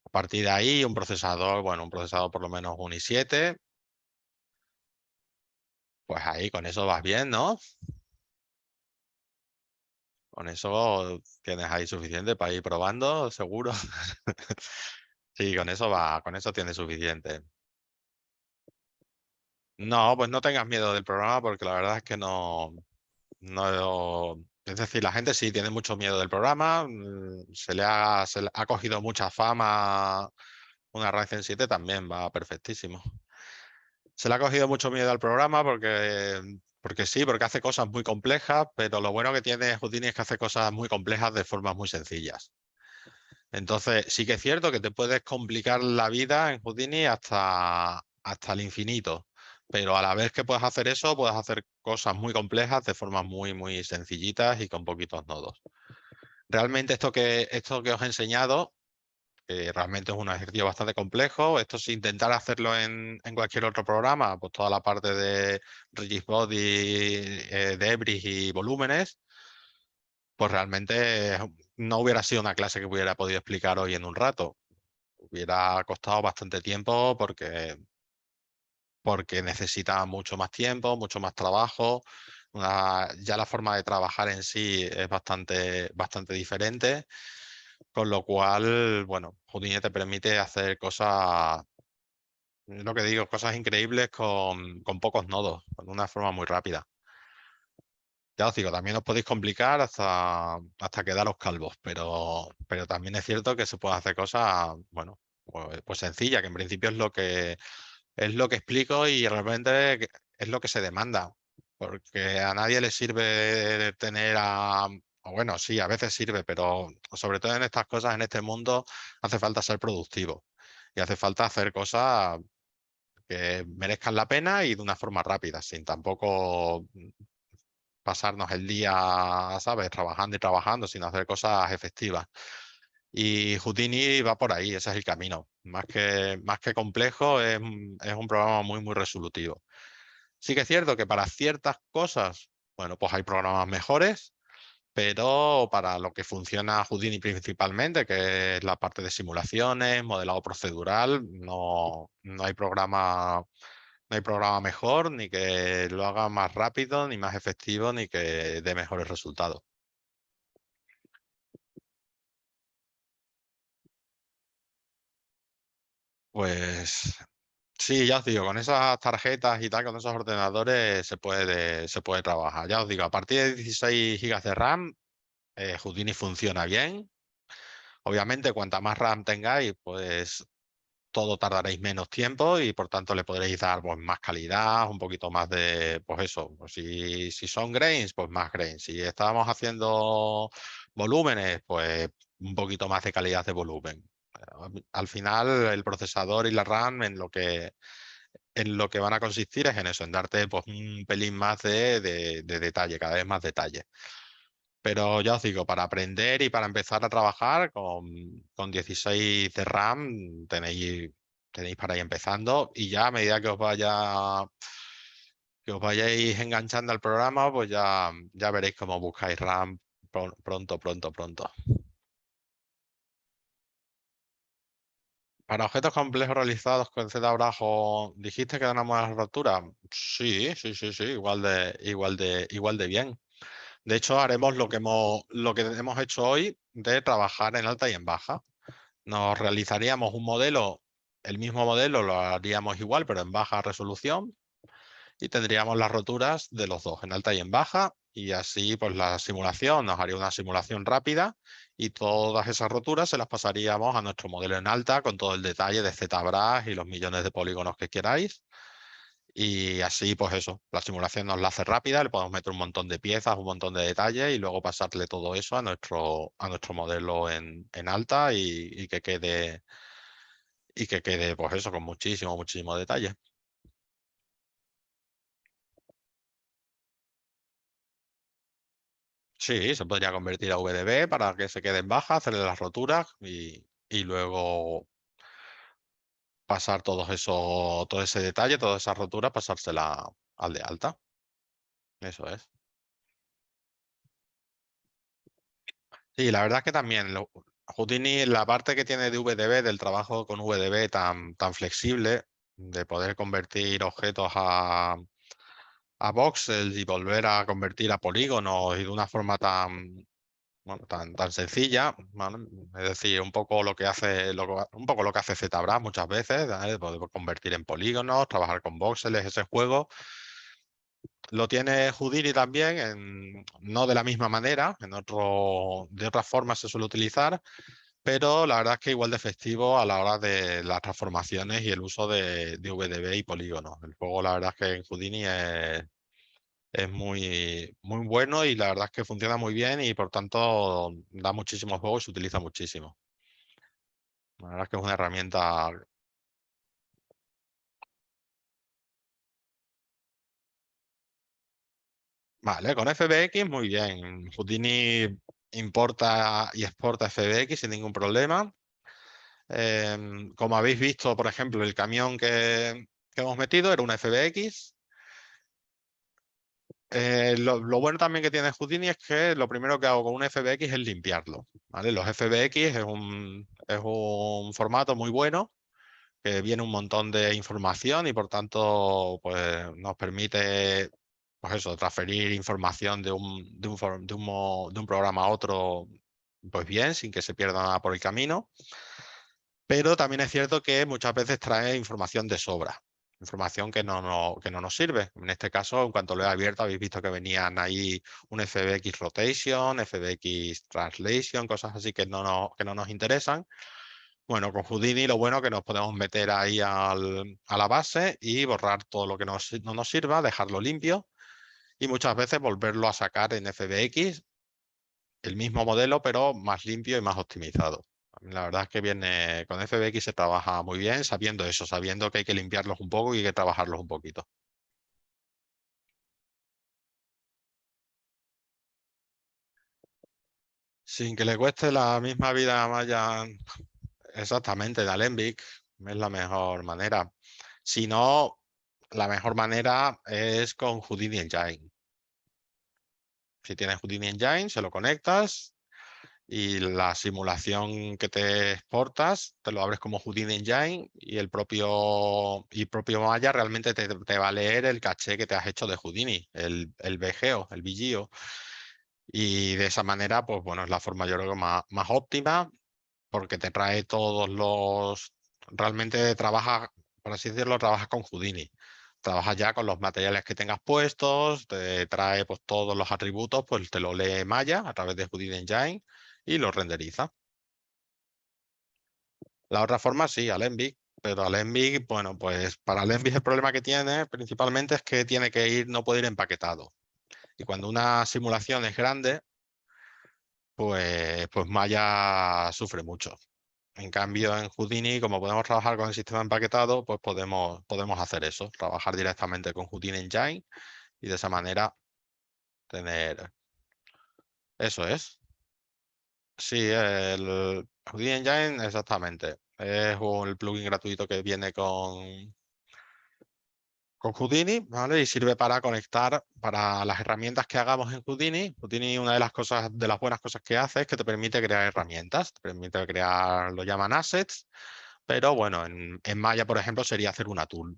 A partir de ahí, un procesador, bueno, un procesador por lo menos un i7, pues ahí con eso vas bien, ¿no? Con eso tienes ahí suficiente para ir probando, seguro. Sí, con eso va, con eso tienes suficiente. No, pues no tengas miedo del programa porque la verdad es que no, es decir, la gente sí tiene mucho miedo del programa, se le ha cogido mucha fama, una Ryzen 7 también va perfectísimo. Se le ha cogido mucho miedo al programa porque sí, porque hace cosas muy complejas, pero lo bueno que tiene Houdini es que hace cosas muy complejas de formas muy sencillas. Entonces, sí que es cierto que te puedes complicar la vida en Houdini hasta el infinito, pero a la vez que puedes hacer eso, puedes hacer cosas muy complejas de formas muy, muy sencillitas y con poquitos nodos. Realmente esto que os he enseñado realmente es un ejercicio bastante complejo. Esto es intentar hacerlo en cualquier otro programa, pues toda la parte de Rigid Body, debris y volúmenes, pues realmente no hubiera sido una clase que hubiera podido explicar hoy en un rato. Hubiera costado bastante tiempo porque necesita mucho más tiempo, mucho más trabajo. Ya la forma de trabajar en sí es bastante diferente, con lo cual, bueno, Houdini te permite hacer cosas, es lo que digo, cosas increíbles con pocos nodos, de una forma muy rápida. Ya os digo, también os podéis complicar hasta quedaros calvos, pero también es cierto que se puede hacer cosas, bueno, pues sencillas, que en principio es lo que explico y realmente es lo que se demanda, porque a nadie le sirve tener o bueno, sí, a veces sirve, pero sobre todo en estas cosas, en este mundo, hace falta ser productivo y hace falta hacer cosas que merezcan la pena y de una forma rápida, sin tampoco pasarnos el día, ¿sabes? Trabajando y trabajando, sino hacer cosas efectivas. Y Houdini va por ahí, ese es el camino. Más que complejo, es un programa muy, muy resolutivo. Sí que es cierto que para ciertas cosas, bueno, pues hay programas mejores, pero para lo que funciona Houdini principalmente, que es la parte de simulaciones, modelado procedural, no hay programa, no hay programa mejor, ni que lo haga más rápido, ni más efectivo, ni que dé mejores resultados. Pues sí, ya os digo, con esas tarjetas y tal, con esos ordenadores se puede trabajar. Ya os digo, a partir de 16 gigas de RAM, Houdini funciona bien. Obviamente, cuanta más RAM tengáis, pues todo tardaréis menos tiempo y por tanto le podréis dar pues, más calidad, un poquito más de, pues eso, pues si son grains, pues más grains. Si estábamos haciendo volúmenes, pues un poquito más de calidad de volumen. Al final el procesador y la RAM en lo que van a consistir es en eso, en darte pues, un pelín más de detalle, cada vez más detalle. Pero ya os digo, para aprender y para empezar a trabajar con 16 de RAM tenéis para ir empezando y ya a medida que os vayáis enganchando al programa, pues ya veréis cómo buscáis RAM pronto. Para objetos complejos realizados con Z Brajo, ¿dijiste que era una buena rotura? Sí, igual de bien. De hecho, haremos lo que hemos hecho hoy de trabajar en alta y en baja. Nos realizaríamos un modelo, el mismo modelo lo haríamos igual, pero en baja resolución, y tendríamos las roturas de los dos, en alta y en baja, y así pues la simulación nos haría una simulación rápida y todas esas roturas se las pasaríamos a nuestro modelo en alta con todo el detalle de ZBrush y los millones de polígonos que queráis. Y así, pues eso, la simulación nos la hace rápida, le podemos meter un montón de piezas, un montón de detalles y luego pasarle todo eso a nuestro modelo en alta y que quede, pues eso, con muchísimo detalle. Sí, se podría convertir a VDB para que se quede en baja, hacerle las roturas y luego pasar todo ese detalle, toda esa rotura, pasársela al de alta. Eso es. Sí, la verdad es que también Houdini, la parte que tiene de VDB, del trabajo con VDB tan flexible, de poder convertir objetos a voxels y volver a convertir a polígonos y de una forma bueno, tan sencilla, ¿vale? Es decir, un poco lo que hace, un poco lo que hace ZBrush muchas veces, ¿vale? Poder convertir en polígonos, trabajar con voxels, ese juego. Lo tiene Houdini también, no de la misma manera, de otras formas se suele utilizar, pero la verdad es que igual de efectivo a la hora de las transformaciones y el uso de VDB y polígonos. El juego, la verdad es que en Houdini es muy bueno y la verdad es que funciona muy bien y por tanto da muchísimo juego y se utiliza muchísimo. La verdad es que es una herramienta. Vale, con FBX muy bien. Houdini importa y exporta FBX sin ningún problema. Como habéis visto, por ejemplo, el camión que hemos metido era un FBX. Lo bueno también que tiene Houdini es que lo primero que hago con un FBX es limpiarlo, ¿vale? Los FBX es un formato muy bueno que viene un montón de información y por tanto pues, nos permite pues eso, transferir información de un programa a otro pues bien, sin que se pierda nada por el camino. Pero también es cierto que muchas veces trae información de sobra, información que no nos sirve. En este caso, en cuanto lo he abierto, habéis visto que venían ahí un FBX Rotation, FBX Translation, cosas así que no nos interesan. Bueno, con Houdini lo bueno es que nos podemos meter ahí a la base y borrar todo lo que no nos sirva, dejarlo limpio y muchas veces volverlo a sacar en FBX, el mismo modelo, pero más limpio y más optimizado. La verdad es que viene con FBX se trabaja muy bien sabiendo eso, sabiendo que hay que limpiarlos un poco y hay que trabajarlos un poquito. Sin que le cueste la misma vida a Maya, exactamente, de Alembic es la mejor manera. Si no, la mejor manera es con Houdini Engine. Si tienes Houdini Engine, se lo conectas y la simulación que te exportas, te lo abres como Houdini Engine y el propio Maya realmente te va a leer el caché que te has hecho de Houdini, el VGO, el VGO. Y de esa manera, pues bueno, es la forma yo creo que más óptima porque te trae realmente trabaja, por así decirlo, trabajas con Houdini. Trabajas ya con los materiales que tengas puestos, te trae pues, todos los atributos, pues te lo lee Maya a través de Houdini Engine y lo renderiza. La otra forma sí, Alembic. pero Alembic, bueno, pues para Alembic el problema que tiene principalmente es que tiene que ir, no puede ir empaquetado. Y cuando una simulación es grande, pues Maya sufre mucho. En cambio, en Houdini, como podemos trabajar con el sistema empaquetado, pues podemos hacer eso, trabajar directamente con Houdini Engine y de esa manera tener... Eso es. Sí, el Houdini Engine, exactamente. Es el plugin gratuito que viene con Houdini, ¿vale? Y sirve para conectar para las herramientas que hagamos en Houdini. Houdini, una de las cosas, de las buenas cosas que hace es que te permite crear herramientas, te permite crear, lo llaman assets, pero bueno, en Maya, por ejemplo, sería hacer una tool.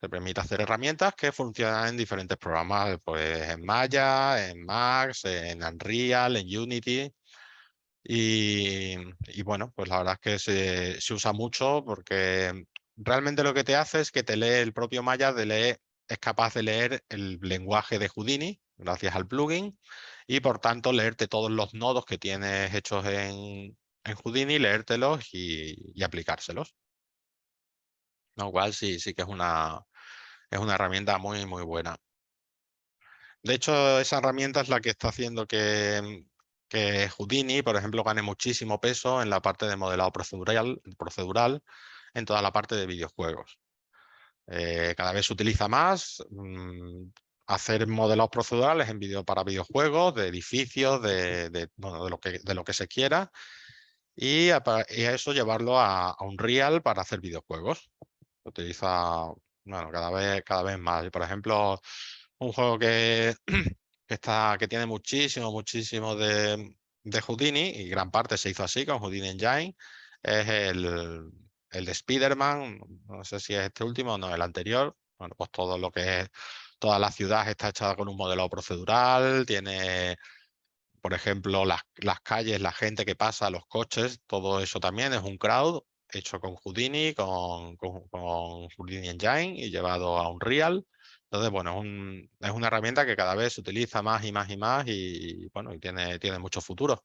Te permite hacer herramientas que funcionan en diferentes programas, pues en Maya, en Max, en Unreal, en Unity. Y bueno, pues la verdad es que se usa mucho porque realmente lo que te hace es que te lee el propio Maya, es capaz de leer el lenguaje de Houdini gracias al plugin y por tanto leerte todos los nodos que tienes hechos en Houdini, leértelos y aplicárselos. Lo cual sí que es una herramienta muy buena. De hecho, esa herramienta es la que está haciendo que Houdini, por ejemplo, gane muchísimo peso en la parte de modelado procedural en toda la parte de videojuegos. Cada vez se utiliza más hacer modelados procedurales para videojuegos, de edificios, bueno, de lo que se quiera, y a eso llevarlo a Unreal para hacer videojuegos. Se utiliza, bueno, cada vez más. Y, por ejemplo, un juego que tiene muchísimo de Houdini, y gran parte se hizo así con Houdini Engine, es el de Spider-Man. No sé si es este último o no, el anterior. Bueno, pues todo lo que es, toda la ciudad está hecha con un modelo procedural, tiene, por ejemplo, las calles, la gente que pasa, los coches, todo eso también es un crowd hecho con Houdini, con Houdini Engine y llevado a Unreal. Entonces, bueno, es una herramienta que cada vez se utiliza más y más y más y bueno, y tiene mucho futuro.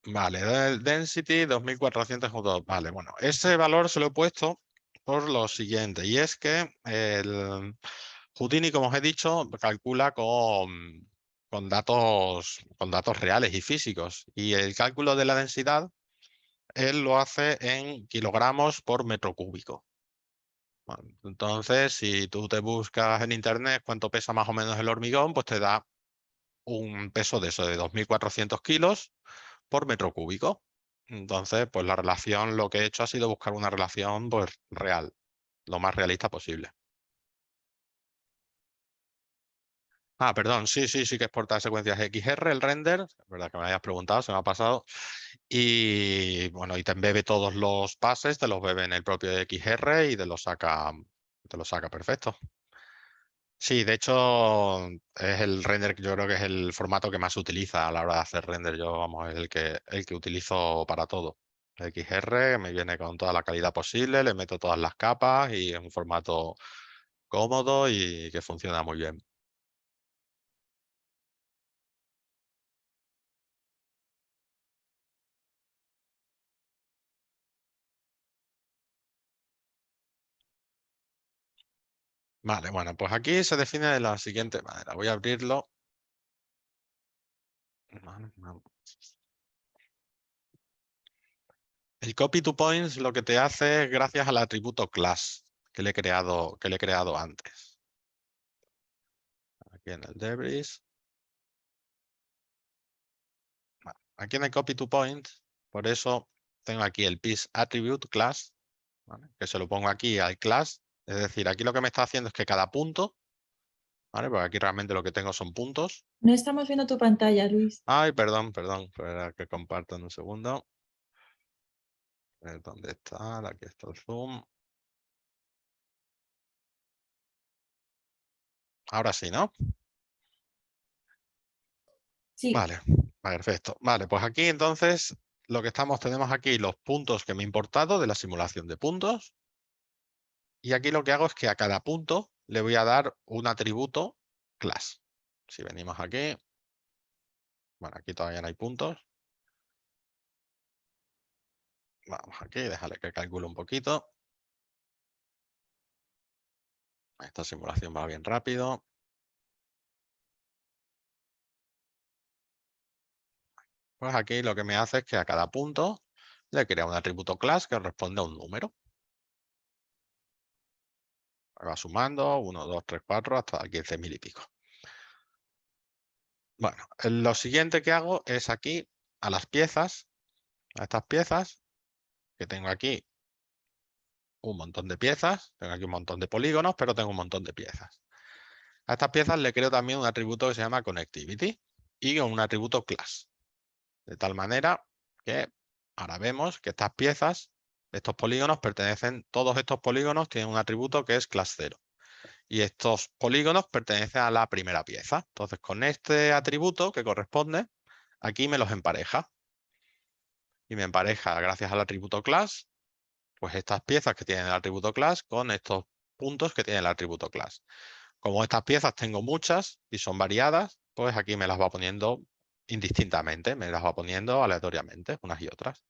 Vale, del Density 2402. Vale, bueno, ese valor se lo he puesto por lo siguiente, y es que el Houdini, como os he dicho, calcula con datos reales y físicos, y el cálculo de la densidad él lo hace en kilogramos por metro cúbico. Bueno, entonces, si tú te buscas en internet cuánto pesa más o menos el hormigón, pues te da un peso de eso, de 2.400 kilos por metro cúbico. Entonces, pues la relación, lo que he hecho ha sido buscar una relación pues real, lo más realista posible. Ah, perdón, sí que exporta secuencias XR, el render, es verdad que me habías preguntado, se me ha pasado. Y bueno, y te embebe todos los pases, te los bebe en el propio XR y te lo saca perfecto. Sí, de hecho, es el render que yo creo que es el formato que más se utiliza a la hora de hacer render. Yo, vamos, es el que utilizo para todo. XR me viene con toda la calidad posible, le meto todas las capas y es un formato cómodo y que funciona muy bien. Vale, bueno, pues aquí se define de la siguiente manera. Voy a abrirlo. El copy to points lo que te hace es gracias al atributo class que le he creado antes. Aquí en el debris. Vale, aquí en el copy to point, por eso tengo aquí el piece attribute class, ¿vale? Que se lo pongo aquí al class. Es decir, aquí lo que me está haciendo es que cada punto, ¿vale? Porque aquí realmente lo que tengo son puntos. No estamos viendo tu pantalla, Luis. Ay, perdón, espera que comparto en un segundo. ¿Dónde está? Aquí está el zoom. Ahora sí, ¿no? Sí. Vale, perfecto. Vale, pues aquí entonces lo que tenemos aquí los puntos que me he importado de la simulación de puntos. Y aquí lo que hago es que a cada punto le voy a dar un atributo class. Si venimos aquí, bueno, aquí todavía no hay puntos. Vamos aquí, déjale que calcule un poquito. Esta simulación va bien rápido. Pues aquí lo que me hace es que a cada punto le crea un atributo class que responde a un número. Va sumando 1, 2, 3, 4 hasta 15.000 y pico. Bueno, lo siguiente que hago es aquí a las piezas, a estas piezas, que tengo aquí un montón de piezas, tengo aquí un montón de polígonos, pero tengo un montón de piezas. A estas piezas le creo también un atributo que se llama connectivity y un atributo class. De tal manera que ahora vemos que estas piezas, estos polígonos pertenecen, todos estos polígonos tienen un atributo que es class 0. Y estos polígonos pertenecen a la primera pieza. Entonces, con este atributo que corresponde, aquí me los empareja. Y me empareja, gracias al atributo class, pues estas piezas que tienen el atributo class con estos puntos que tienen el atributo class. Como estas piezas tengo muchas y son variadas, pues aquí me las va poniendo indistintamente, me las va poniendo aleatoriamente, unas y otras.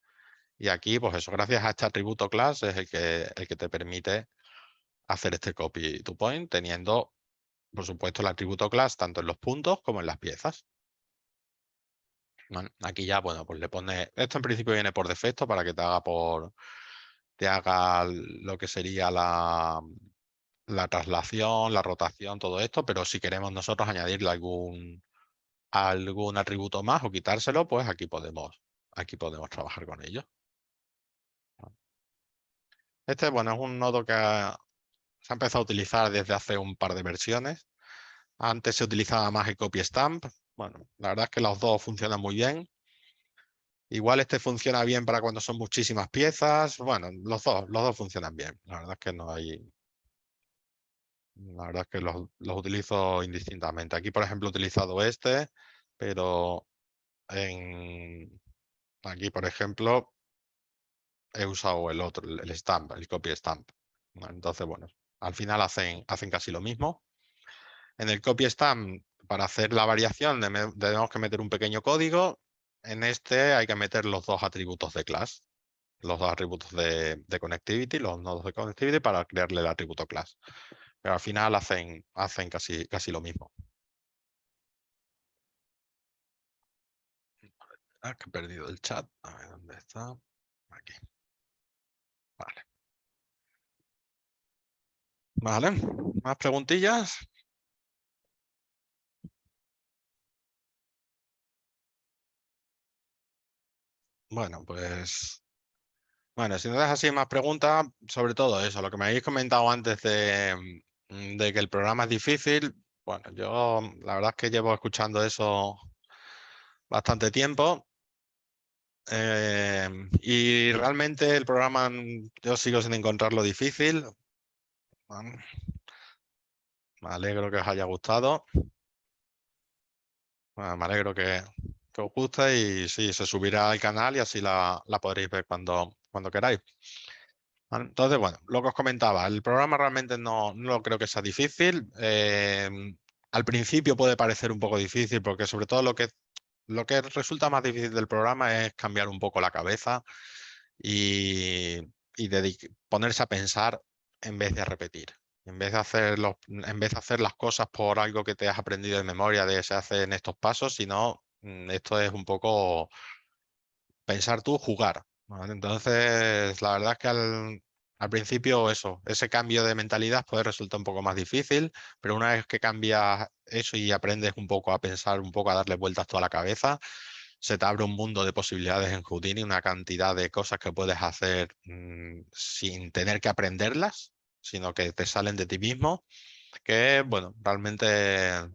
Y aquí, pues eso, gracias a este atributo class es el que te permite hacer este copy to point, teniendo, por supuesto, el atributo class tanto en los puntos como en las piezas. Bueno, aquí ya, bueno, pues le pone, esto en principio viene por defecto para que te haga lo que sería la traslación, la rotación, todo esto, pero si queremos nosotros añadirle algún atributo más o quitárselo, pues aquí podemos trabajar con ello. Este, bueno, es un nodo que se ha empezado a utilizar desde hace un par de versiones. Antes se utilizaba más el copy stamp. Bueno, la verdad es que los dos funcionan muy bien. Igual este funciona bien para cuando son muchísimas piezas. Bueno, los dos funcionan bien. La verdad es que no hay. La verdad es que los utilizo indistintamente. Aquí, por ejemplo, he utilizado este, pero aquí, por ejemplo, he usado el otro, el stamp, el copy stamp. Entonces, bueno, al final hacen casi lo mismo. En el copy stamp, para hacer la variación, tenemos que meter un pequeño código. En este hay que meter los dos atributos de class, los dos atributos de connectivity, los nodos de connectivity para crearle el atributo class. Pero al final hacen casi lo mismo. Ah, que he perdido el chat. A ver, ¿dónde está? Aquí. Vale. Vale. ¿Más preguntillas? Bueno, pues... Bueno, si no dejas así más preguntas, sobre todo eso, lo que me habéis comentado antes de que el programa es difícil, bueno, yo la verdad es que llevo escuchando eso bastante tiempo y realmente el programa yo sigo sin encontrarlo difícil. Me alegro que os haya gustado. Bueno, me alegro que os guste y sí, se subirá al canal y así la podréis ver cuando queráis. Vale, entonces, bueno, lo que os comentaba, el programa realmente no creo que sea difícil. Al principio puede parecer un poco difícil porque sobre todo lo que resulta más difícil del programa es cambiar un poco la cabeza y ponerse a pensar en vez de repetir. En vez de hacer las cosas por algo que te has aprendido de memoria de se hace en estos pasos, sino esto es un poco pensar tú, jugar. ¿Vale? Entonces, la verdad es que al principio ese cambio de mentalidad puede resultar un poco más difícil, pero una vez que cambias eso y aprendes un poco a pensar, un poco a darle vueltas toda la cabeza, se te abre un mundo de posibilidades en Houdini, una cantidad de cosas que puedes hacer sin tener que aprenderlas, sino que te salen de ti mismo, que bueno, realmente a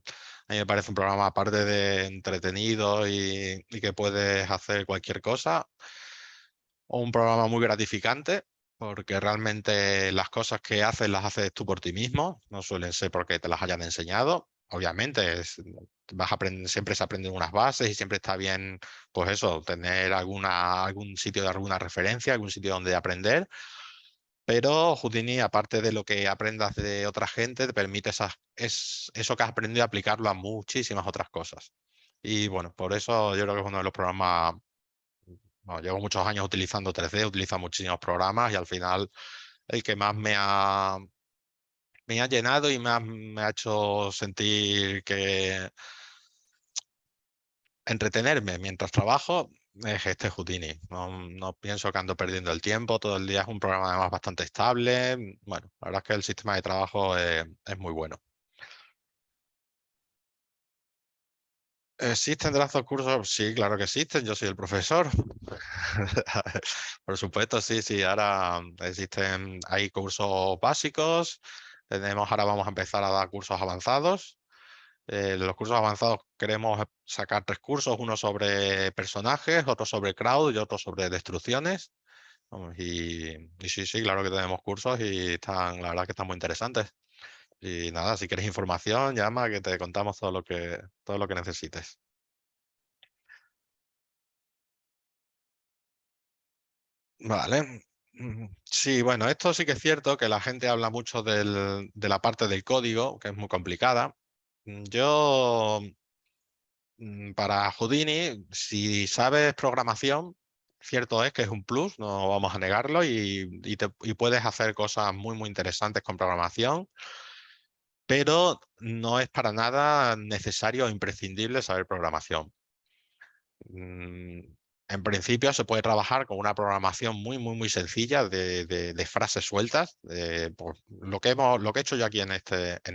mí me parece un programa aparte de entretenido y que puedes hacer cualquier cosa, un programa muy gratificante. Porque realmente las cosas que haces las haces tú por ti mismo, no suelen ser porque te las hayan enseñado. Obviamente, siempre se aprenden unas bases y siempre está bien, pues eso, tener algún sitio de alguna referencia, algún sitio donde aprender. Pero Houdini, aparte de lo que aprendas de otra gente, te permite eso que has aprendido aplicarlo a muchísimas otras cosas. Y bueno, por eso yo creo que es uno de los programas. Bueno, llevo muchos años utilizando 3D, utilizo muchísimos programas y al final el que más me ha llenado y me ha hecho sentir que entretenerme mientras trabajo es este Houdini. No pienso que ando perdiendo el tiempo, todo el día es un programa además bastante estable. Bueno, la verdad es que el sistema de trabajo es muy bueno. ¿Existen de los cursos? Sí, claro que existen. Yo soy el profesor. Por supuesto, sí, sí. Ahora hay cursos básicos. Ahora vamos a empezar a dar cursos avanzados. Los cursos avanzados queremos sacar 3 cursos, uno sobre personajes, otro sobre crowd y otro sobre destrucciones. Vamos, y sí, sí, claro que tenemos cursos y la verdad que están muy interesantes. Y nada, si quieres información, llama que te contamos todo lo que necesites. Vale. Sí, bueno, esto sí que es cierto que la gente habla mucho de la parte del código, que es muy complicada. Yo, para Houdini, si sabes programación, cierto es que es un plus, no vamos a negarlo, y puedes hacer cosas muy, muy interesantes con programación, pero no es para nada necesario o imprescindible saber programación. Mm, En principio se puede trabajar con una programación muy, muy, muy sencilla de frases sueltas. Pues, lo que he hecho yo aquí en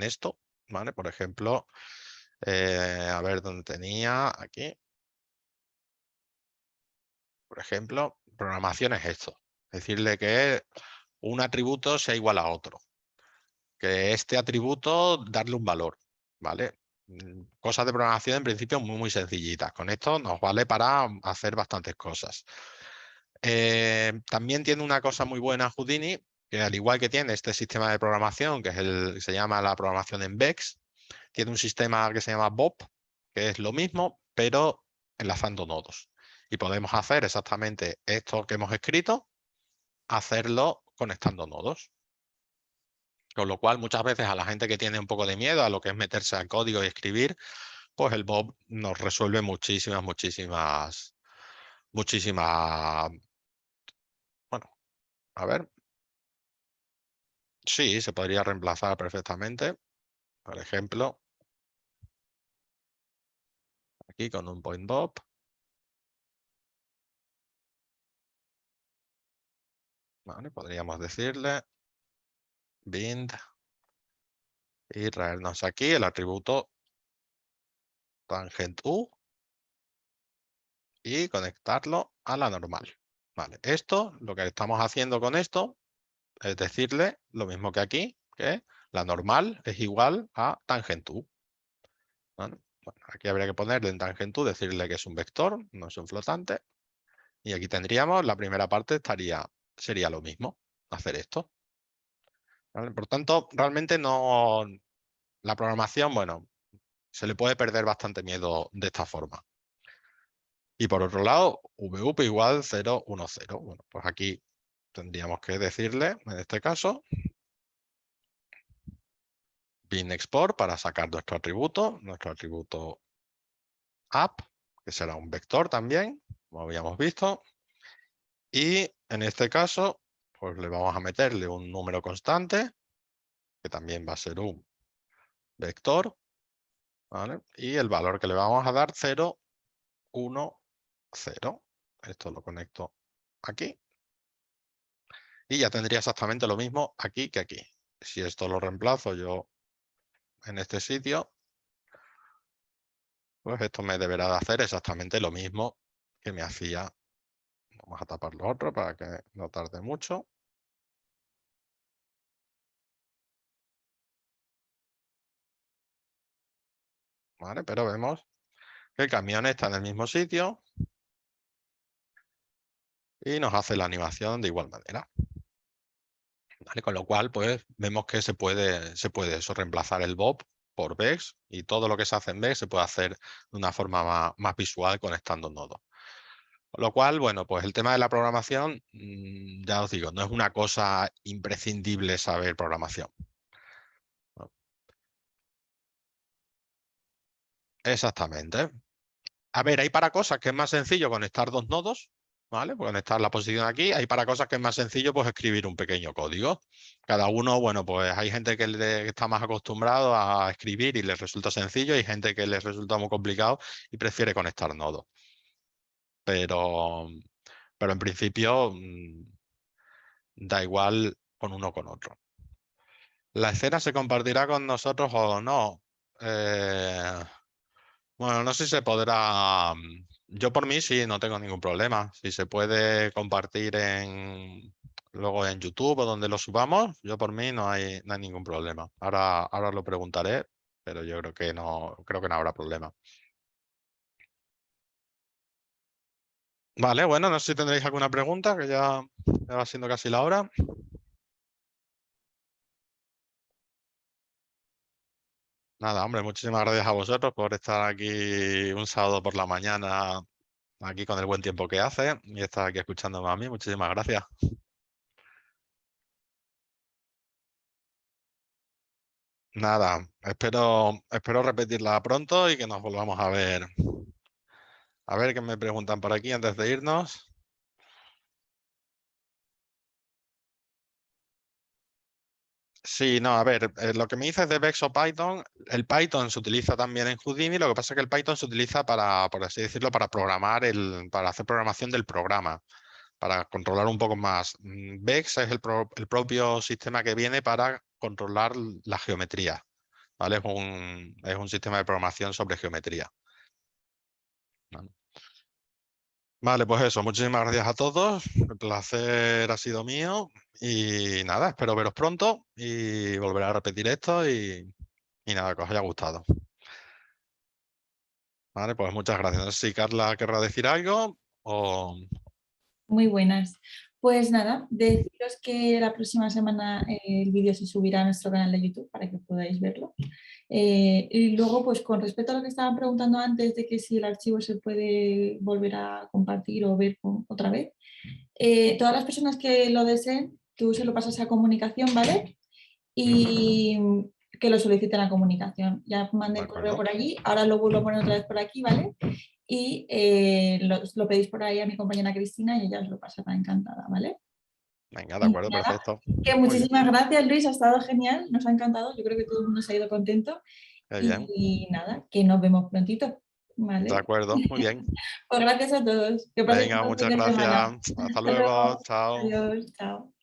esto, ¿vale? Por ejemplo, a ver dónde tenía, aquí, por ejemplo, programación es esto. Decirle que un atributo sea igual a otro. Que este atributo darle un valor, ¿vale? Cosas de programación en principio muy, muy sencillitas. Con esto nos vale para hacer bastantes cosas. También tiene una cosa muy buena Houdini, que al igual que tiene este sistema de programación, que se llama la programación en VEX, tiene un sistema que se llama BOP, que es lo mismo, pero enlazando nodos. Y podemos hacer exactamente esto que hemos escrito, hacerlo conectando nodos. Con lo cual, muchas veces a la gente que tiene un poco de miedo a lo que es meterse al código y escribir, pues el Bob nos resuelve muchísimas. Bueno, a ver, sí, se podría reemplazar perfectamente. Por ejemplo, aquí con un point Bob. Vale, podríamos decirle bind y traernos aquí el atributo tangent U y conectarlo a la normal. Vale, lo que estamos haciendo con esto es decirle lo mismo que aquí, que la normal es igual a tangent U. ¿Vale? Bueno, aquí habría que ponerle en tangent U, decirle que es un vector, no es un flotante. Y aquí tendríamos, la primera parte sería lo mismo, hacer esto. ¿Vale? Por tanto, realmente no, la programación, bueno, se le puede perder bastante miedo de esta forma. Y por otro lado, VUP igual 0, 1, 0. Bueno, pues aquí tendríamos que decirle, en este caso, bin export para sacar nuestro atributo app, que será un vector también, como habíamos visto. Y en este caso, pues le vamos a meterle un número constante, que también va a ser un vector, ¿vale? Y el valor que le vamos a dar 0, 1, 0. Esto lo conecto aquí. Y ya tendría exactamente lo mismo aquí que aquí. Si esto lo reemplazo yo en este sitio, pues esto me deberá de hacer exactamente lo mismo que me hacía. Vamos a tapar lo otro para que no tarde mucho. ¿Vale? Pero vemos que el camión está en el mismo sitio y nos hace la animación de igual manera. ¿Vale? Con lo cual, pues vemos que se puede eso, reemplazar el Bob por Vex, y todo lo que se hace en Vex se puede hacer de una forma más visual conectando nodos. Con lo cual, bueno, pues el tema de la programación, ya os digo, no es una cosa imprescindible saber programación, ¿no? Exactamente. A ver, hay para cosas que es más sencillo conectar dos nodos, ¿vale? Pues conectar la posición aquí. Hay para cosas que es más sencillo, pues escribir un pequeño código. Cada uno, bueno, pues hay gente que está más acostumbrado a escribir y les resulta sencillo, y hay gente que les resulta muy complicado y prefiere conectar nodos. Pero, pero en principio da igual con uno o con otro. ¿La escena se compartirá con nosotros o no? Bueno, no sé si se podrá. Yo por mí sí, no tengo ningún problema. Si se puede compartir luego en YouTube o donde lo subamos, yo por mí no hay ningún problema. Ahora lo preguntaré, pero yo creo que no habrá problema. Vale, bueno, no sé si tendréis alguna pregunta, que ya va siendo casi la hora. Nada, hombre, muchísimas gracias a vosotros por estar aquí un sábado por la mañana, aquí con el buen tiempo que hace, y estar aquí escuchándome a mí. Muchísimas gracias. Nada, espero repetirla pronto y que nos volvamos a ver. A ver qué me preguntan por aquí antes de irnos. Sí, no, a ver, lo que me dices de Vex o Python, el Python se utiliza también en Houdini. Lo que pasa es que el Python se utiliza para, por así decirlo, para programar para hacer programación del programa, para controlar un poco más. Vex es el propio sistema que viene para controlar la geometría, ¿vale? Es un sistema de programación sobre geometría, ¿vale? Vale, pues eso, muchísimas gracias a todos. El placer ha sido mío. Y nada, espero veros pronto y volver a repetir esto y nada, que os haya gustado. Vale, pues muchas gracias. No sé si Carla querrá decir algo o... Muy buenas. Pues nada, deciros que la próxima semana el vídeo se subirá a nuestro canal de YouTube para que podáis verlo. Y luego, pues con respecto a lo que estaban preguntando antes de que si el archivo se puede volver a compartir o ver otra vez, todas las personas que lo deseen, tú se lo pasas a comunicación, ¿vale? Y que lo soliciten a comunicación. Ya mandé De el correo acuerdo. por allí, ahora lo vuelvo a poner otra vez por aquí, ¿vale? Y lo pedís por ahí a mi compañera Cristina y ella os lo pasará encantada, ¿vale? Venga, de Y acuerdo, nada, perfecto. que Muy bien. muchísimas gracias Luis, ha estado genial, nos ha encantado, yo creo que todo el mundo se ha ido contento Qué bien. y nada, que nos vemos prontito, De ¿vale? acuerdo, muy bien. Pues gracias a todos, que paséis un Venga, buen fin muchas de semana. gracias. Hasta Hasta luego. luego, Chao. adiós, chao.